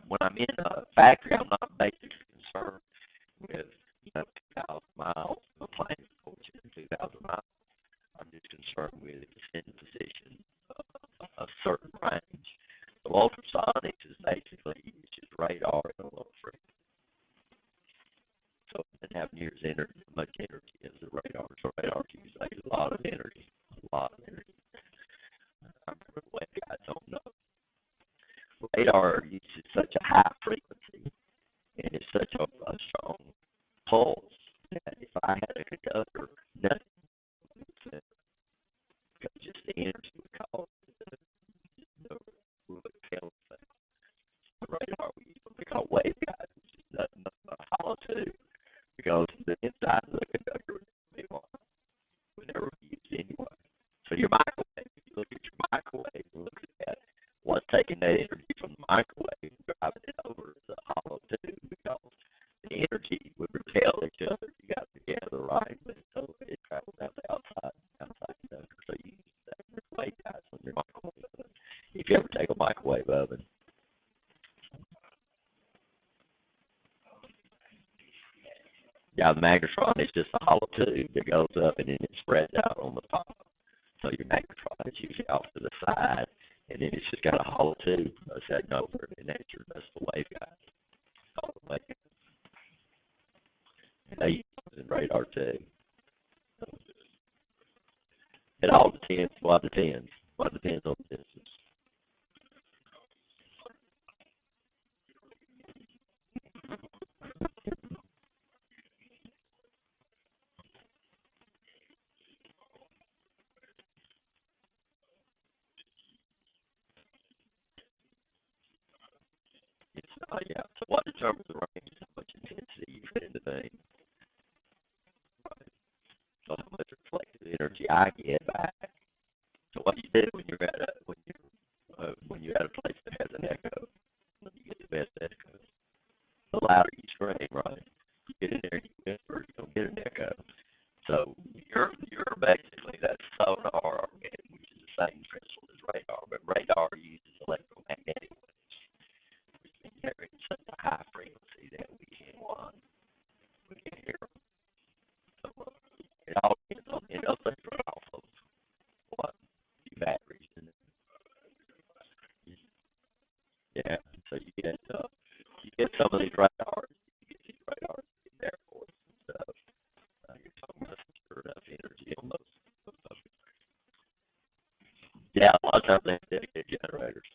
when I'm in a factory, I'm not basically concerned with 2,000 miles of a plane, which is 2,000 miles. I'm just concerned with if it's in the position of a certain range. So ultrasonics is basically it's just radar and a low frequency. So it doesn't have near as much energy as the radar. So radar uses a lot of energy, a lot of energy. I remember the way guys don't know. Radar uses such a high frequency and it's such a strong pulse that if I had a conductor, nothing would because just the energy would cause the repel effect. The radar we use what we call waveguides, which is nothing but a hollow tube because the inside of the conductor would never be used anyway. So your microwave, if you look at your microwave and look at that, what's taking that energy from the microwave and driving it over the hollow tube because the energy would repel each other. You got together, right? But so it travels out the outside conductor. So you use that waveguides on your microwave oven. If you ever take a microwave oven, yeah, the magnetron is just a hollow tube that goes up and then it spreads out on the top. So your magnetron is usually off to the side, and then it's just got a hollow tube setting over it, and that's the waveguide. All the waveguide. And they use those in radar too. It all depends. What depends? What depends on the distance. Yeah. So what determines the range is how much intensity you put into things. Right. So how much reflective energy I get back. So what do you do when you're at a place that has an echo? You get the best echo. The louder you scream, right? You get in there, you whisper, you don't get an echo. So you're basically that sonar, which is the same principle as radar, but radar uses electromagnetic waves, which means they're in such a high frequency that we can hear them. So it all depends on those things run off of what the batteries in it. Yeah, so you get some of these radars, in the Air Force and stuff. You're talking about sure enough energy on those. Yeah, a lot of times they have dedicated generators.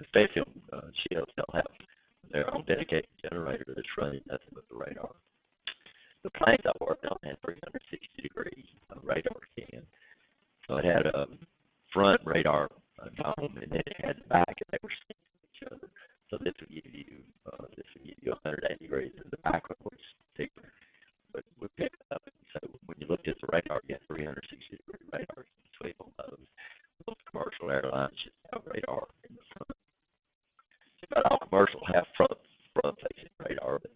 Especially on ships, they'll have their own dedicated generator that's running nothing but the radar. The planes I worked on had 360-degree radar scan. So it had a front radar dome, and then it had the back, and they were synced to each other. So this would give you 180 degrees, and the back one was thicker. But we picked it up, and so when you looked at the radar, you had 360-degree radars between all those. Most commercial airlines just have radar in the front. But all commercial have front-facing radar, but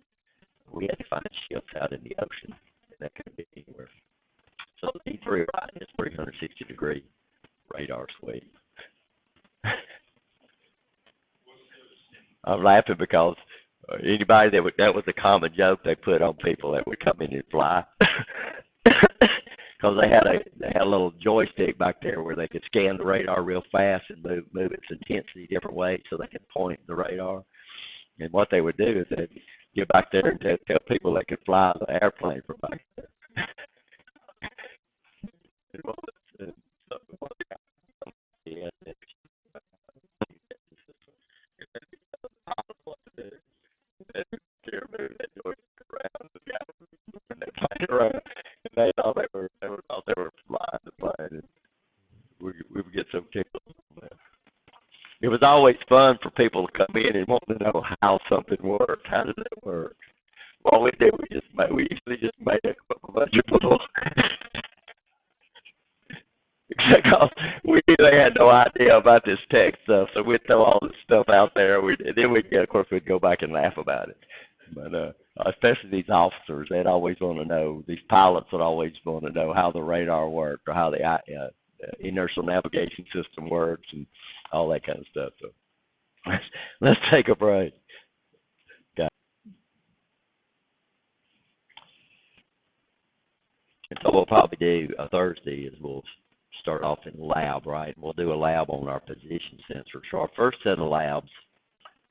we had to find ships out in the ocean, and that could be anywhere. So the D3 right is 360-degree radar sweep. I'm laughing because anybody that was a common joke they put on people that would come in and fly. Because they had a little joystick back there where they could scan the radar real fast and move its intensity different ways so they could point the radar. And what they would do is they'd get back there and tell people they could fly the airplane from back there. They thought they were flying the plane. And we would get so tickled. it was always fun for people to come in and want to know how something worked. How does it work? What we did, we usually just made a bunch of little because we really had no idea about this tech stuff, so we'd throw all this stuff out there. Then of course, we'd go back and laugh about it. But especially these officers, they'd always want to know. These pilots would always want to know how the radar worked or how the inertial navigation system works and all that kind of stuff. So let's take a break. Okay. And so we'll probably do a Thursday is we'll start off in lab, right? We'll do a lab on our position sensors. So our first set of labs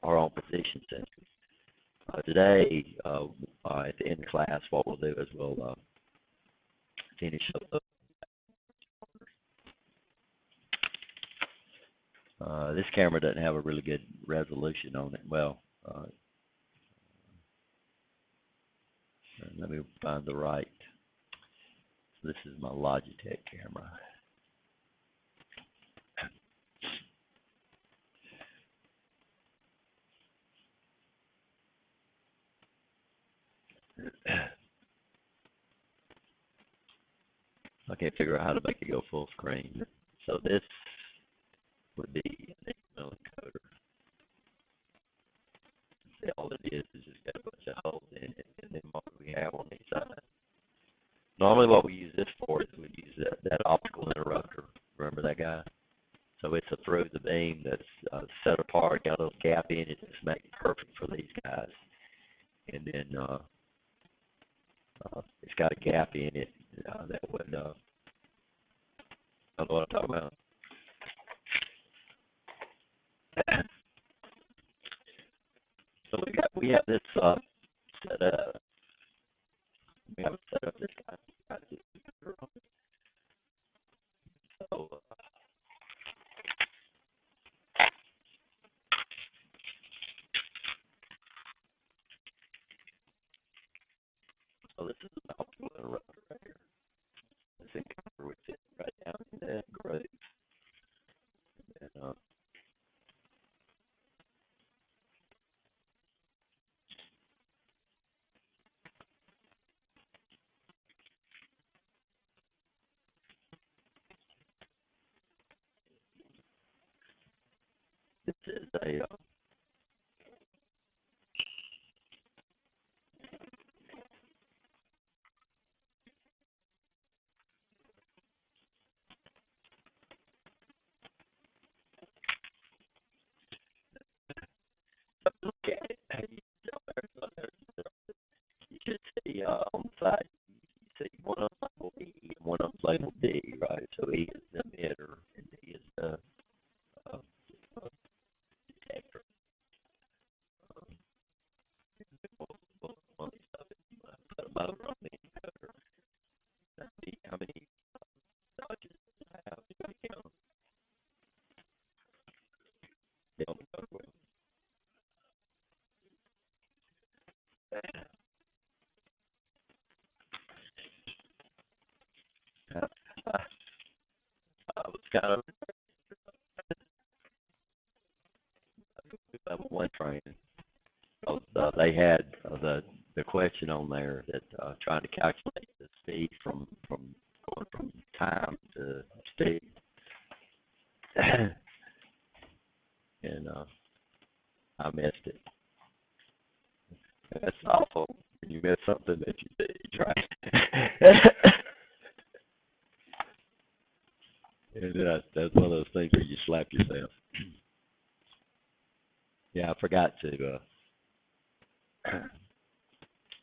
are on position sensors. Today, at the end of class, what we'll do is we'll finish up. This camera doesn't have a really good resolution on it. Well, let me find the right. So this is my Logitech camera. I can't figure out how to make it go full screen. So this would be an XML encoder. See, all it is just got a bunch of holes in it, and then what we have on each side. Normally what we use this for is we use that optical interrupter. Remember that guy? So it's a through the beam that's set apart, got a little gap in it, just make it perfect for these guys. And then it's got a gap in it that would, I don't know what I'm talking about. So we have this set up. We have set up this guy. So this is an optical interrupter right here. This encoder would sit right down in that groove. And, this is a look at it. You should see on the side. You see one of them labeled E and one of them labeled D, right? So E is the emitter and D is the detector. On these stuff, put them over on the encoder. See how many dodges I have. You can count. On the code wheel. I was kind of level one training. They had the question on there that trying to calculate the speed from going from time to speed, and I missed it. That's awful when you miss something that you did, right? And that's one of those things where you slap yourself. Yeah, I forgot to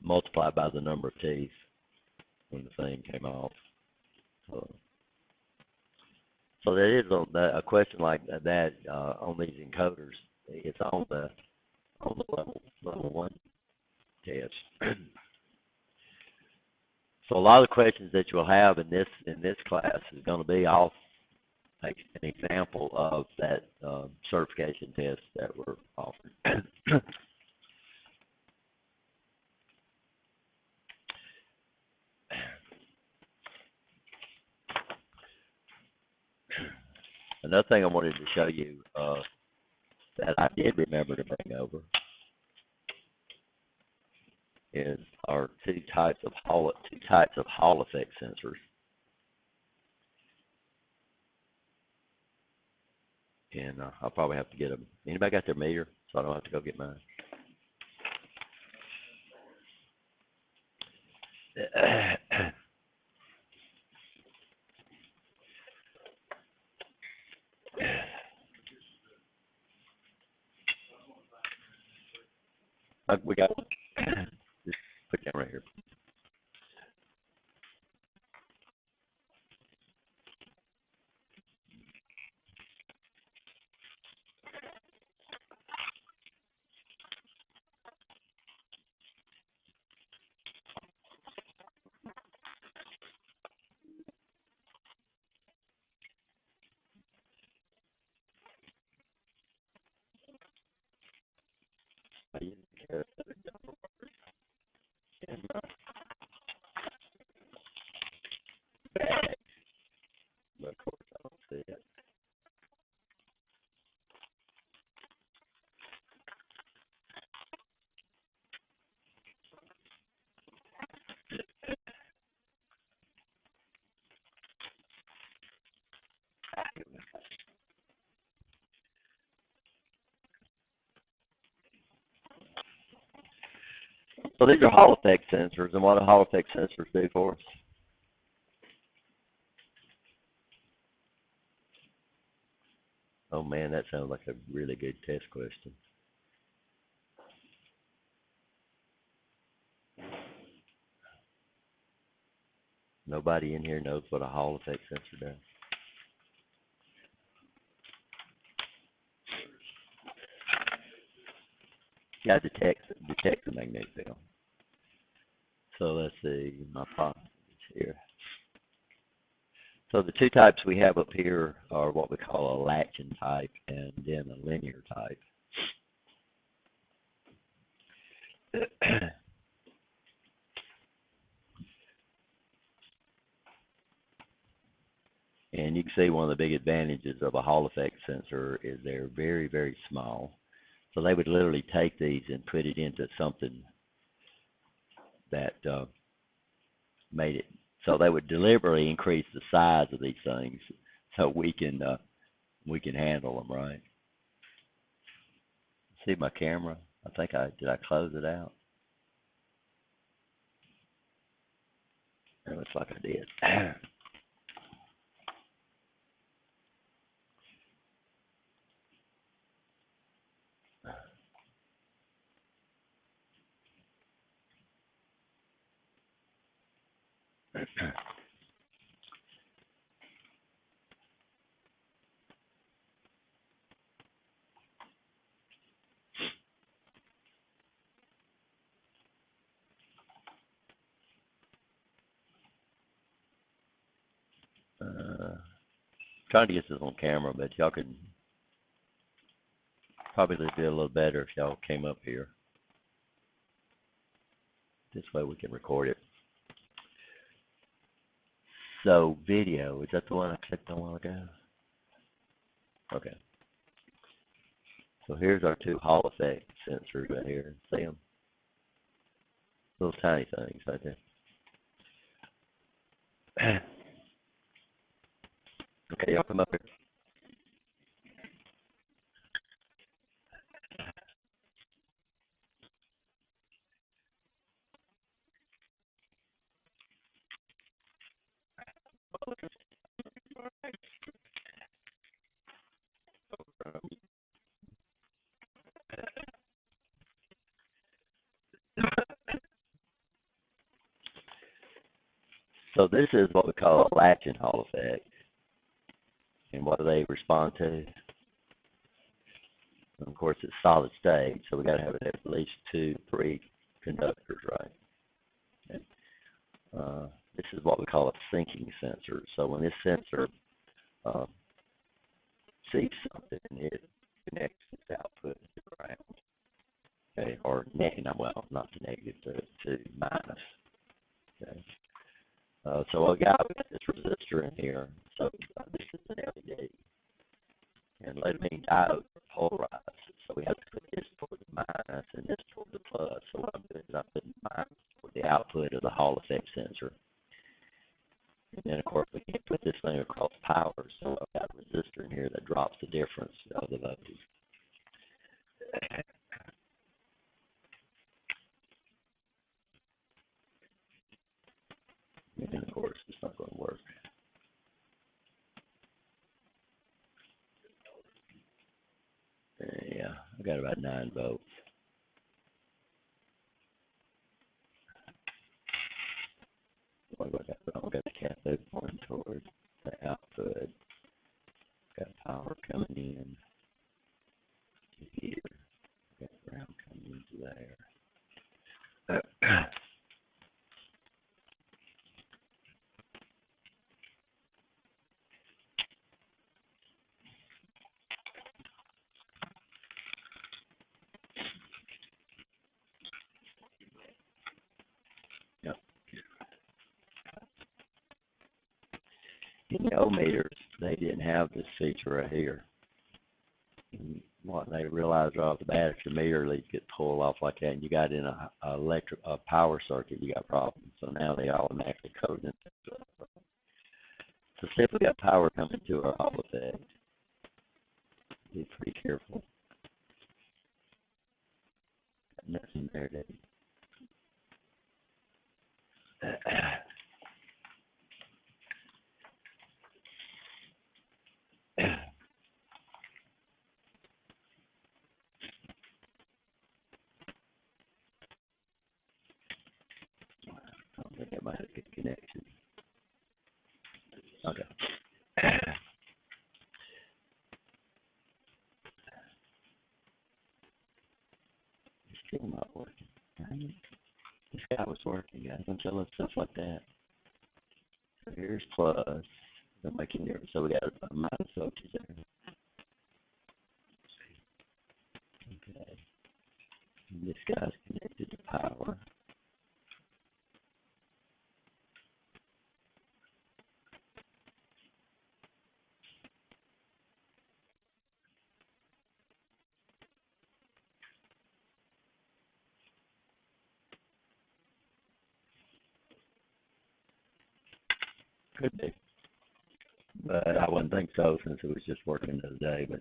multiply by the number of teeth when the thing came off. So there is a question like that on these encoders. It's on the level one test. So a lot of the questions that you'll have in this class is going to be off like an example of that certification test that we're offering. Another thing I wanted to show you that I did remember to bring over is our two types of Hall effect sensors. And I'll probably have to get them. Anybody got their meter? So I don't have to go get mine. We got one. Just put that right here. But of course, I don't see it. So these are Hall effect sensors, and what do Hall effect sensors do for us? Oh man, that sounds like a really good test question. Nobody in here knows what a Hall effect sensor does. Yeah, detects the magnetic field. So let's see, my pocket here. So the two types we have up here are what we call a latching type and then a linear type. And you can see one of the big advantages of a Hall effect sensor is they're very, very small. So they would literally take these and put it into something that made it. So they would deliberately increase the size of these things so we can handle them, right? See my camera? I think did I close it out? It looks like I did. Trying to get this on camera, but y'all could probably do a little better if y'all came up here. This way we can record it. So video, is that the one I clicked on a while ago? Okay. So here's our two Hall effect sensors right here. See them? Little tiny things right there. Okay, y'all come up here. So this is what we call a latching Hall effect. And what do they respond to? And of course, it's solid state, so we got to have at least 2, 3 conductors, right? Okay. This is what we call a sinking sensor. So when this sensor sees something, it connects its output to the ground. Okay, or negative, well, not to negative, to minus. Okay. So we got this resistor in here. So this is an LED. And lead mean diodes are polarized. difference of the voltage. And of course, it's not going to work. Yeah, I got about 9 volts. What do I got? I got the cathode pointing toward the output. Got power coming in to here. Got ground coming into there. Yep. In the old meters, they didn't have this feature right here. And what they realized right off the bat, if your meter leads get pulled off like that, and you got in a power circuit, you got problems. So now they automatically code it. So see if we got power coming to our Hall effect. Be pretty careful. Got nothing there, Debbie. I don't think I might have a good connection. Okay. It's still not working. Dang it. This guy was working, guys. I'm telling stuff like that. So here's plus. Don't make any difference. So we got a minus voltage there. Okay. And this guy's connected to power. Could be. But I wouldn't think so since it was just working the other day. But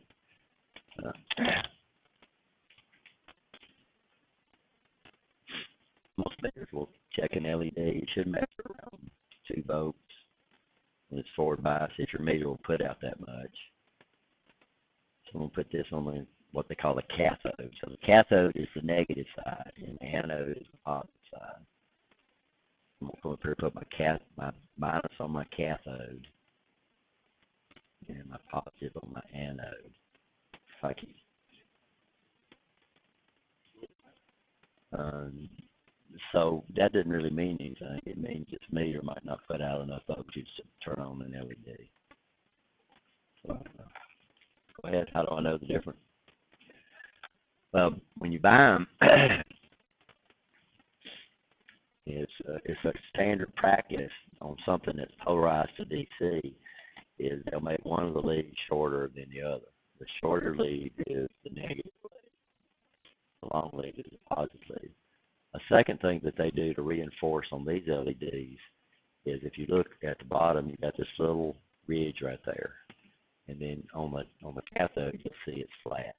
most meters will check an LED. It should measure around 2 volts. When it's forward bias, if your meter will put out that much. So I'm going to put this on what they call the cathode. So the cathode is the negative side, and the anode is the positive side. I'm going to come up here and put my minus on my cathode and my positive on my anode. If I can. So that doesn't really mean anything. It means this meter might not put out enough voltage to turn on an LED. So, go ahead. How do I know the difference? Well, when you buy them, it's a standard practice on something that's polarized to DC is they'll make one of the leads shorter than the other. The shorter lead is the negative lead. The long lead is the positive lead. A second thing that they do to reinforce on these LEDs is if you look at the bottom, you got this little ridge right there, and then on the cathode you'll see it's flat.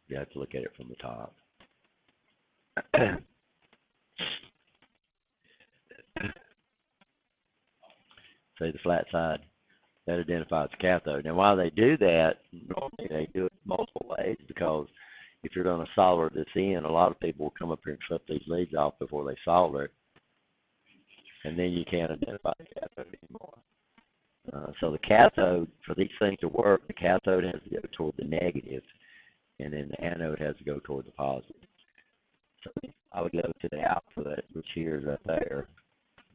You have to look at it from the top. See the flat side? That identifies the cathode. Now, why they do that, normally they do it multiple ways, because if you're going to solder this in, a lot of people will come up here and clip these leads off before they solder it, and then you can't identify the cathode anymore. So the cathode, for these things to work, the cathode has to go toward the negative, and then the anode has to go toward the positive. So I would go to the output, which here is right there,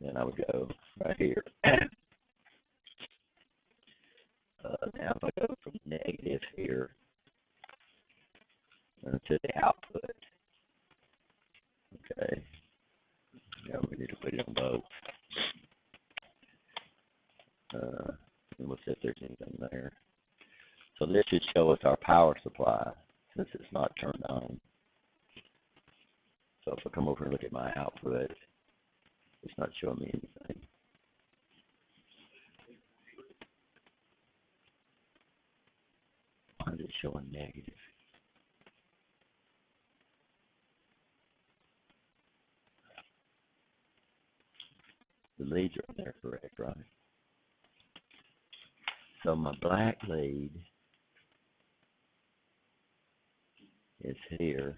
then I would go right here. Now if I go from negative here to the output, okay, now we need to put it on both. And we'll see if there's anything there. So this should show us our power supply since it's not turned on. So if I come over and look at my output, it's not showing me anything. Why is it showing negative? The leads are there correct, right? So my black lead is here.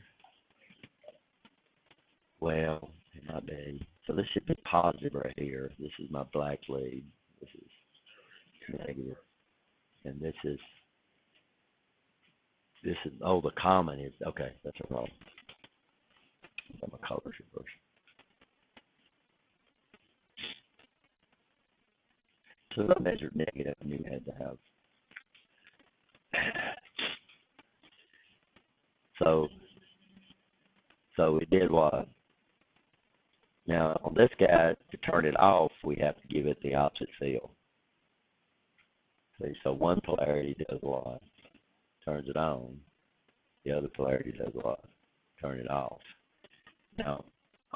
Well, it might be. So this should be positive right here. This is my black lead. This is negative. And this is, oh, the common is, okay, that's a problem. My colors reversed. So I measured negative, and you had to have. So it did what? Now, on this guy, to turn it off, we have to give it the opposite field. See, so one polarity does what? Turns it on. The other polarity does what? Turn it off. Now,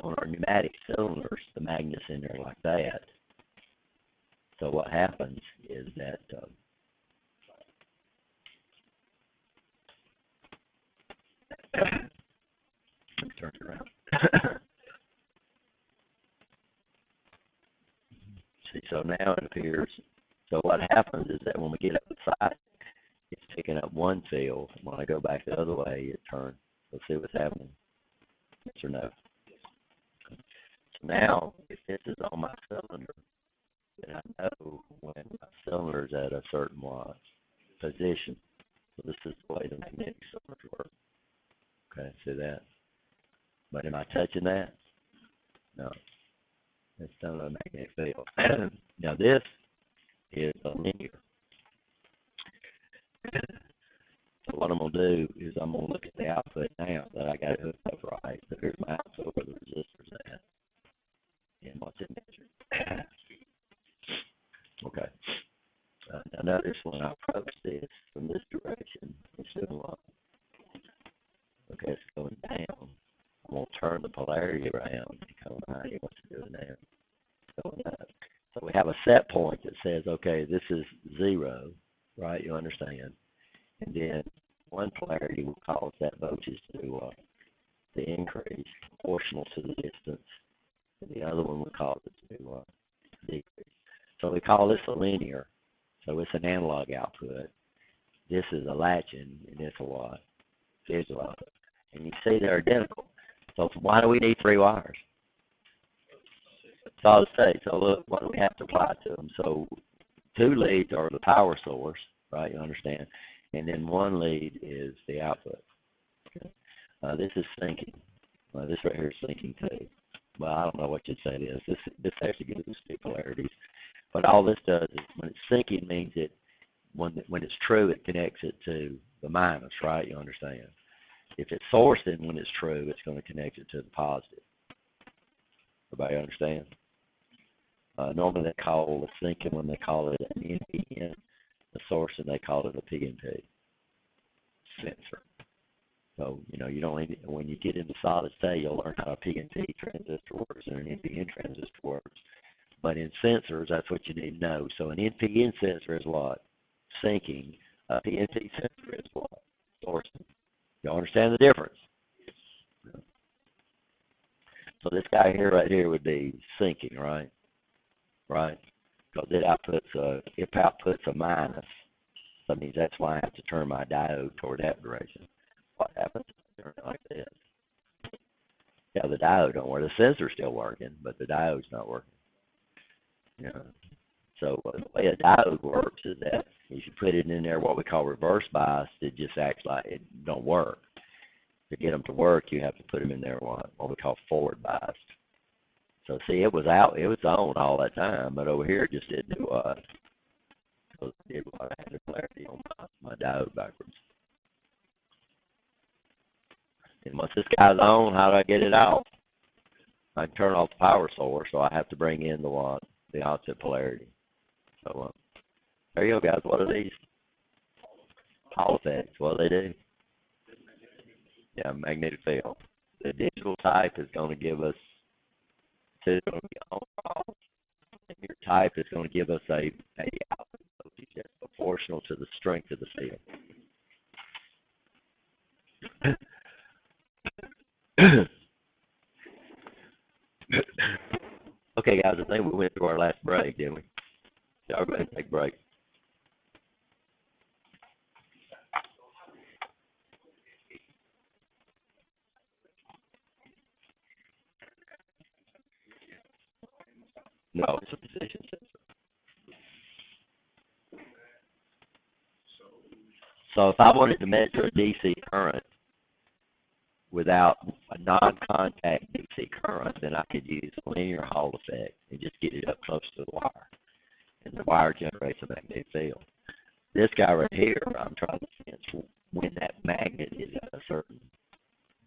on our pneumatic cylinders, the magnet's in there like that. So what happens is that let me turn it around. See, so now it appears. So what happens is that when we get up the side, it's picking up one field. When I go back the other way, it turns. Let's see what's happening. Yes or no? So now, if this is on my cylinder, then I know when my cylinder is at a certain position. So this is the way the magnetic cylinders work. Okay, see that? But am I touching that? No. It's done a magnetic field. Now this is a linear. So what I'm going to do is I'm going to look at the output now that I got it hooked up right. So here's my output where the resistor's at. And what's it measured? Okay. Now notice when I approach this from this direction, it's doing what? Okay, it's going down. I'm going to turn the polarity around and come behind you. What's it doing now? It's going up. So we have a set point that says, okay, this is 0, right? You understand? And then one polarity will cause that voltage to increase proportional to the distance. And the other one will cause it to decrease. So we call this a linear. So it's an analog output. This is a latching, and this a what? Digital output. And you see they're identical. So why do we need 3 wires? Solid state. So look, what do we have to apply to them? So 2 leads are the power source, right? You understand? And then 1 lead is the output. Okay. This is syncing. This right here is syncing too. Well, I don't know what you'd say it is. This actually gives us 2 polarities. But all this does is when it's syncing means it when it's true, it connects it to the minus, right? You understand? If it's sourcing when it's true, it's going to connect it to the positive. Everybody understand? Normally they call the syncing when they call it an NPN, the sourcing they call it a PNP sensor. So, you don't need, when you get into solid state, you'll learn how a PNP transistor works and an NPN transistor works. But in sensors, that's what you need to know. So an NPN sensor is what? Syncing. A PNP sensor is what? Sourcing. You understand the difference? So this guy here, right here, would be syncing, right? Right? Because it outputs a minus. So that means that's why I have to turn my diode toward that direction. What happens if I turn it like this? Yeah, the diode don't work. The sensor's still working, but the diode's not working. So the way a diode works is that if you put it in there, what we call reverse bias, it just acts like it don't work. To get them to work, you have to put them in there what we call forward biased. So see, it was on all that time, but over here it just didn't do what? Because it did what? I had the polarity on my diode backwards. And once this guy's on, how do I get it out? I can turn off the power source, so I have to bring in the what? The opposite polarity. So there you go, guys. What are these? Hall effects. What do they do? Yeah, magnetic field. The digital type is going to give us, it's going to be on off. And your type is going to give us a output voltage that's proportional to the strength of the field. Okay, guys, I think we went to our last break, didn't we? Yeah, we're going to take a break. No, it's a position sensor. So if I wanted to measure a DC current without a non-contact DC current, then I could use a linear Hall effect and just get it up close to the wire. And the wire generates a magnetic field. This guy right here, I'm trying to sense when that magnet is at a certain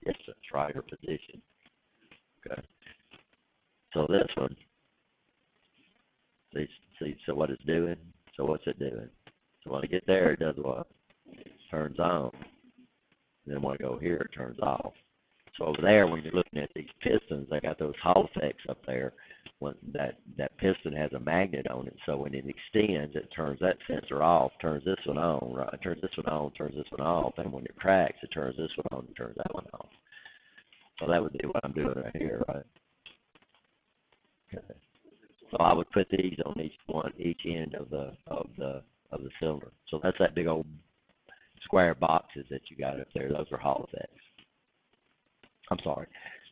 distance, right, or position. Okay. So this one, see, so what it's doing? So what's it doing? So when I get there, it does what? It turns on. Then when I go here, it turns off. So over there, when you're looking at these pistons, they got those Hall effects up there. When that piston has a magnet on it, so when it extends, it turns that sensor off, turns this one on, right? It turns this one on, turns this one off, and when it cracks, it turns this one on and turns that one off. So that would be what I'm doing right here, right? Okay. So I would put these on each end of the cylinder. So that's that big old square boxes that you got up there. Those are Hall effects. I'm sorry.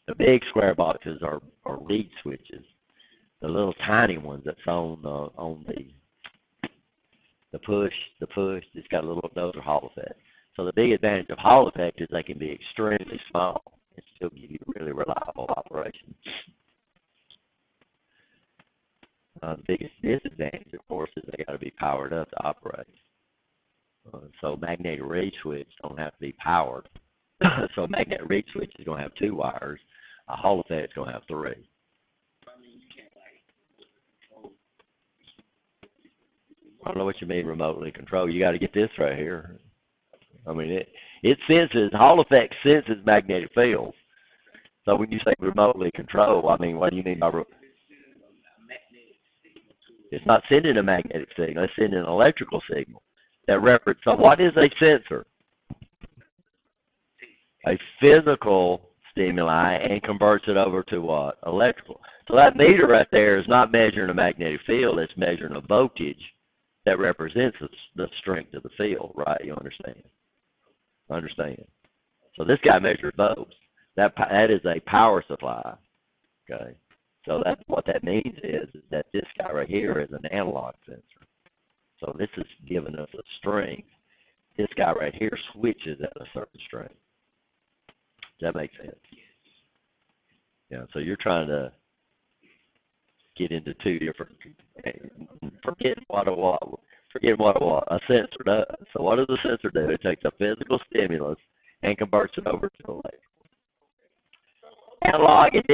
The big square boxes are lead switches. The little tiny ones that's on the push, it's got a little, those are Hall effects. So the big advantage of Hall effect is they can be extremely small and still give you really reliable operation. The biggest disadvantage, of course, is they got to be powered up to operate. So magnetic reed switch don't have to be powered. So magnetic reed switch is going to have 2 wires. A Hall effect is going to have 3. I don't know what you mean remotely control. You got to get this right here. I mean, it senses, Hall effect senses magnetic fields. So when you say remotely control, I mean, what do you mean by it's not sending a magnetic signal, it's sending an electrical signal that reference. So what is a sensor? A physical stimuli and converts it over to what? Electrical. So that meter right there is not measuring a magnetic field, it's measuring a voltage that represents the strength of the field, right? You understand? Understand. So this guy measures volts. That is a power supply, okay? So that's what that means is that this guy right here is an analog sensor. So this is giving us a strength. This guy right here switches at a certain strength. Does that make sense? Yeah, so you're trying to get into 2 different, forget what a sensor does. So what does a sensor do? It takes a physical stimulus and converts it over to electrical. Analog and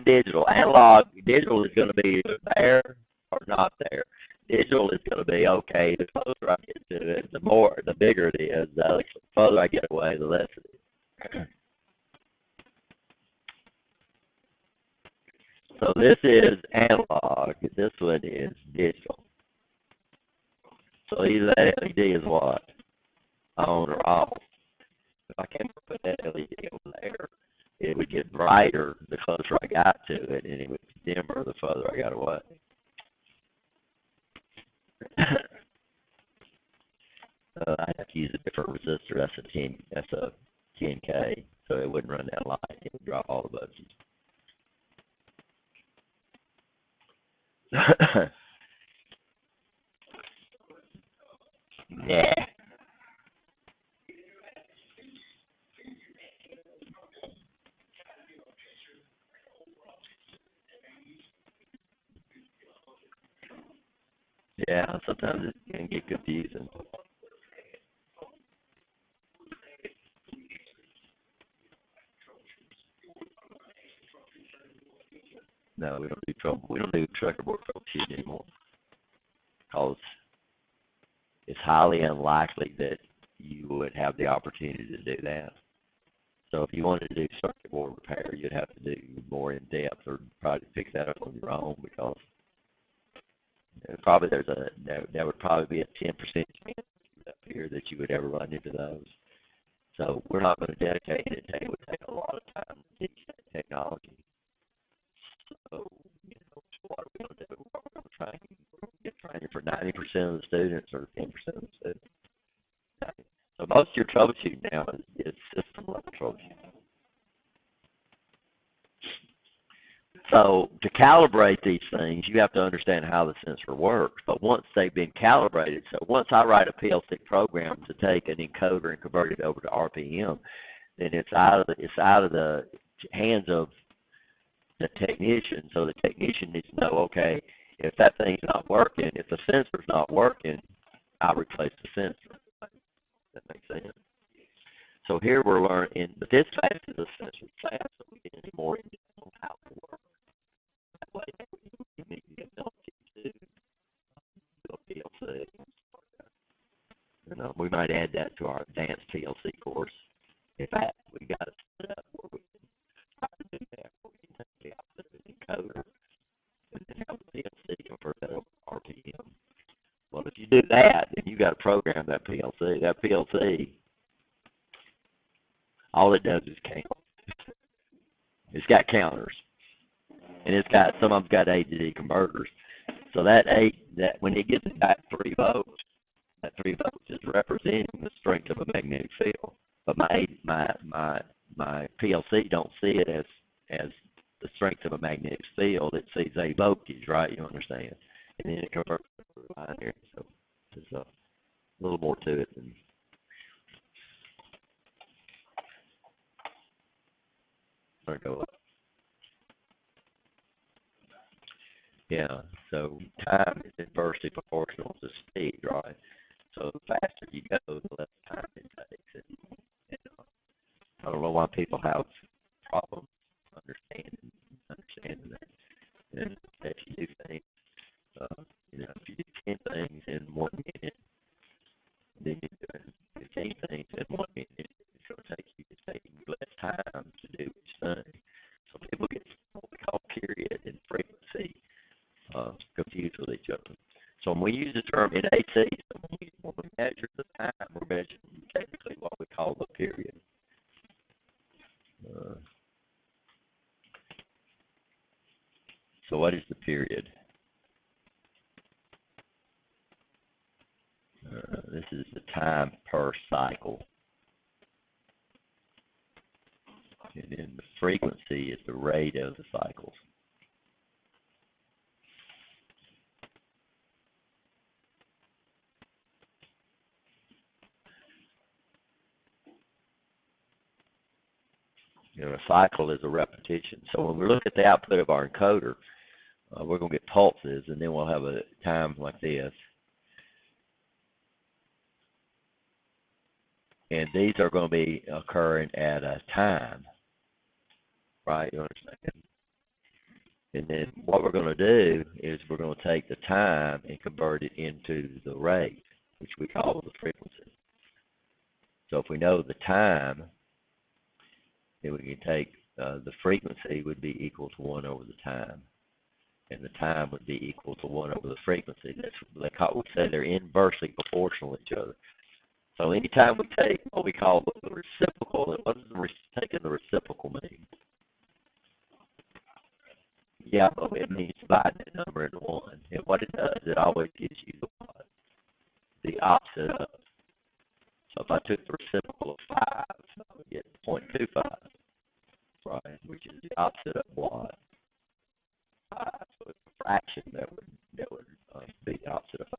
digital. Analog, digital is going to be either there or not there. Digital is going to be okay. The closer I get to it, the bigger it is. The further I get away, the less it is. So this is analog. This one is digital. So either that LED is what? On or off. If I can't put that LED over there, it would get brighter the closer I got to it, and it would get dimmer the further I got away. I'd have to use a different resistor. That's a 10K, so it wouldn't run that light. It would drop all the voltages. Yeah. Yeah, sometimes it can get confusing. No, we don't do trouble. We don't do checkerboard troubleshooting anymore because it's highly unlikely that you would have the opportunity to do that. So if you wanted to do circuit board repair, you'd have to do more in depth or probably fix that up on your own because probably there would probably be a 10% chance up here that you would ever run into those. So we're not going to dedicate it. It would take a lot of time to teach that technology. So, so what are we going to do? We're going to train. We're going to get training for 90% of the students or 10% of the students. So most of your troubleshooting now is system level troubleshooting. So to calibrate these things, you have to understand how the sensor works. But once they've been calibrated, so once I write a PLC program to take an encoder and convert it over to RPM, then it's out of the hands of the technician. So the technician needs to know, okay, if that thing's not working, if the sensor's not working, I'll replace the sensor. That makes sense. So here we're learning, but this class is a sensor class, so we get any more into how it works. That way, we need the ability to do a PLC. We might add that to our advanced PLC course. In fact, we got it set up where we can try to do that, where we can take the output of the encoder and then have the PLC convert that over to RPM. Well, if you do that, then you got to program that PLC. That PLC, all it does is count. It's got counters, and it's got some of them's got A to D converters. So that when it gets back 3 volts, that 3 volts is representing the strength of a magnetic field. But my PLC don't see it as the strength of a magnetic field. It sees a voltage, right? You understand? And then it converts to binary. So there's a little more to it than. Go up. Yeah, so time is inversely proportional to speed, right? So the faster you go, the less time it takes. And I don't know why people have problems understanding that. And if you do things, if you do 10 things in 1 minute, then you're doing 15 things in 1 minute. It's going to take you less time to do each thing. So people get what we call period and frequency confused with each other. So when we use the term in AC, so when we measure the time, we're measuring technically what we call the period. So what is the period? This is the time per cycle. And then the frequency is the rate of the cycles. A cycle is a repetition. So when we look at the output of our encoder, we're going to get pulses, and then we'll have a time like this. And these are going to be occurring at a time, right? You understand? And then what we're going to do is we're going to take the time and convert it into the rate, which we call the frequency. So if we know the time, then we can take the frequency would be equal to 1 over the time. And the time would be equal to 1 over the frequency. We say they're inversely proportional to each other. So anytime we take what we call the reciprocal, what does taking the reciprocal mean? Yeah, but it means divide that number into 1. And what it does, it always gives you the opposite of. So if I took the reciprocal of 5, I would get 0.25, right, which is the opposite of what? 5. So it's a fraction that would be the opposite of 5.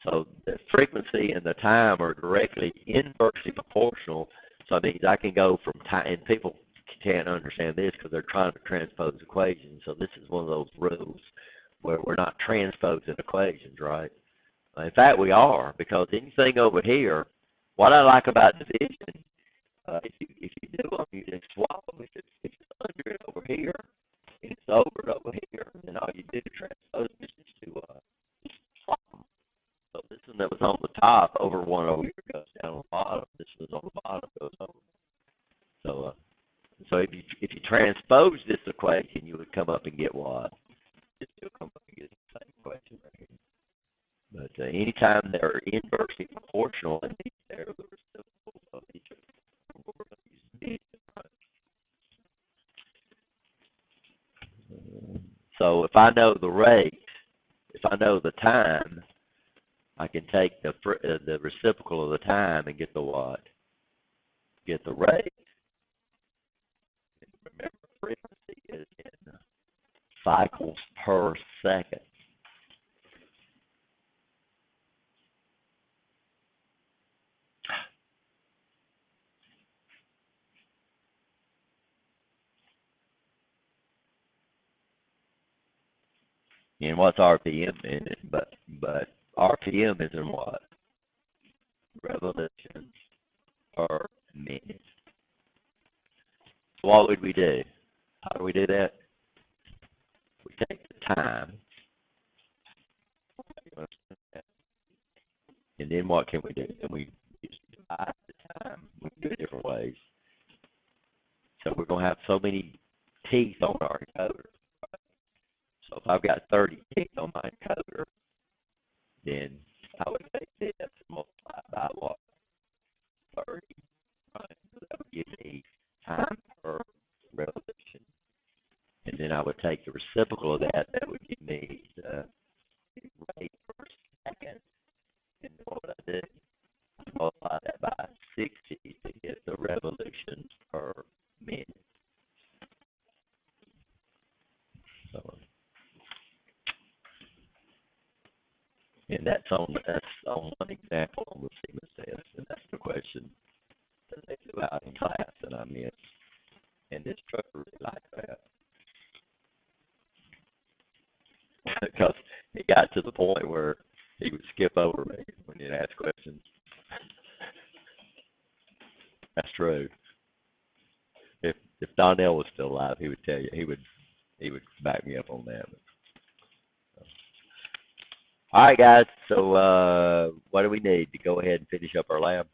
So the frequency and the time are directly inversely proportional. So it means I can go from time, and people can't understand this because they're trying to transpose equations. So this is one of those rules where we're not transposing equations, right? In fact, we are, because anything over here, what I like about division, if you do them, you just swap them. If it's under it over here, and it's over it over here, then all you do to transpose is just to swap them. So this one that was on the top, over 1 over here, goes down on the bottom. This was on the bottom, goes over. So if you transpose this equation, you would come up and get what? You'll come up and get the same equation right here. But anytime they're inversely proportional, it means they're the reciprocal So if I know the rate, if I know the time, I can take the reciprocal of the time and get the what? Get the rate. Remember, frequency is in cycles per second. And what's RPM in it? But RPM is in what? Revolutions per minute. So what would we do? How do we do that? We take the time, and then what can we do? Then we just divide the time. We can do it different ways. So we're going to have so many teeth on our encoder. So if I've got 30 teeth on my encoder, then I would take this and multiply by what? 30. Right? So that would give me time per revolution. And then I would take the reciprocal of that. That would give me the rate per second. And what would I do? I multiply that by 60 to get the revolutions per minute. So, and that's on one example on the Siemens test, and that's the question that they threw out in class, and I missed. And this truck really liked that because he got to the point where he would skip over me when he'd ask questions. That's true. If Donnell was still alive, he would tell you. He would back me up on that. All right, guys. So what do we need to go ahead and finish up our lab?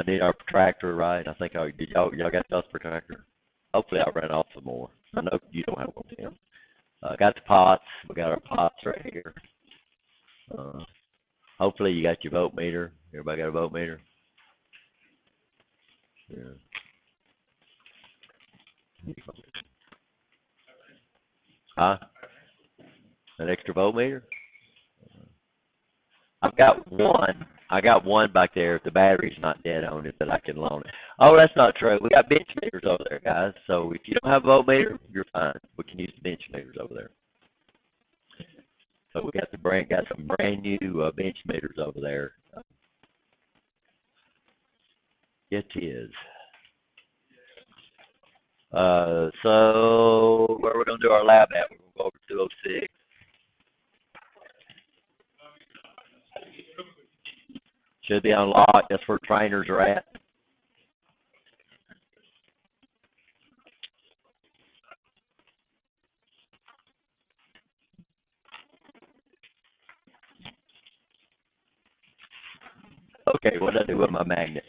Need our protractor, right? I think did y'all got y'all's protractor? Hopefully I ran off some more. I know you don't have one, Tim. Got the pots. We got our pots right here. Hopefully you got your voltmeter. Everybody got a voltmeter? Yeah. Huh? An extra voltmeter? I've got one. I got one back there. If the battery's not dead on it, that I can loan it. Oh, that's not true. We got bench meters over there, guys. So if you don't have a voltmeter, you're fine. We can use the bench meters over there. So we got some brand new bench meters over there. It is. So where are we gonna do our lab at? We're gonna go over 206. Should be unlocked. That's where trainers are at. Okay, what did I do with my magnet?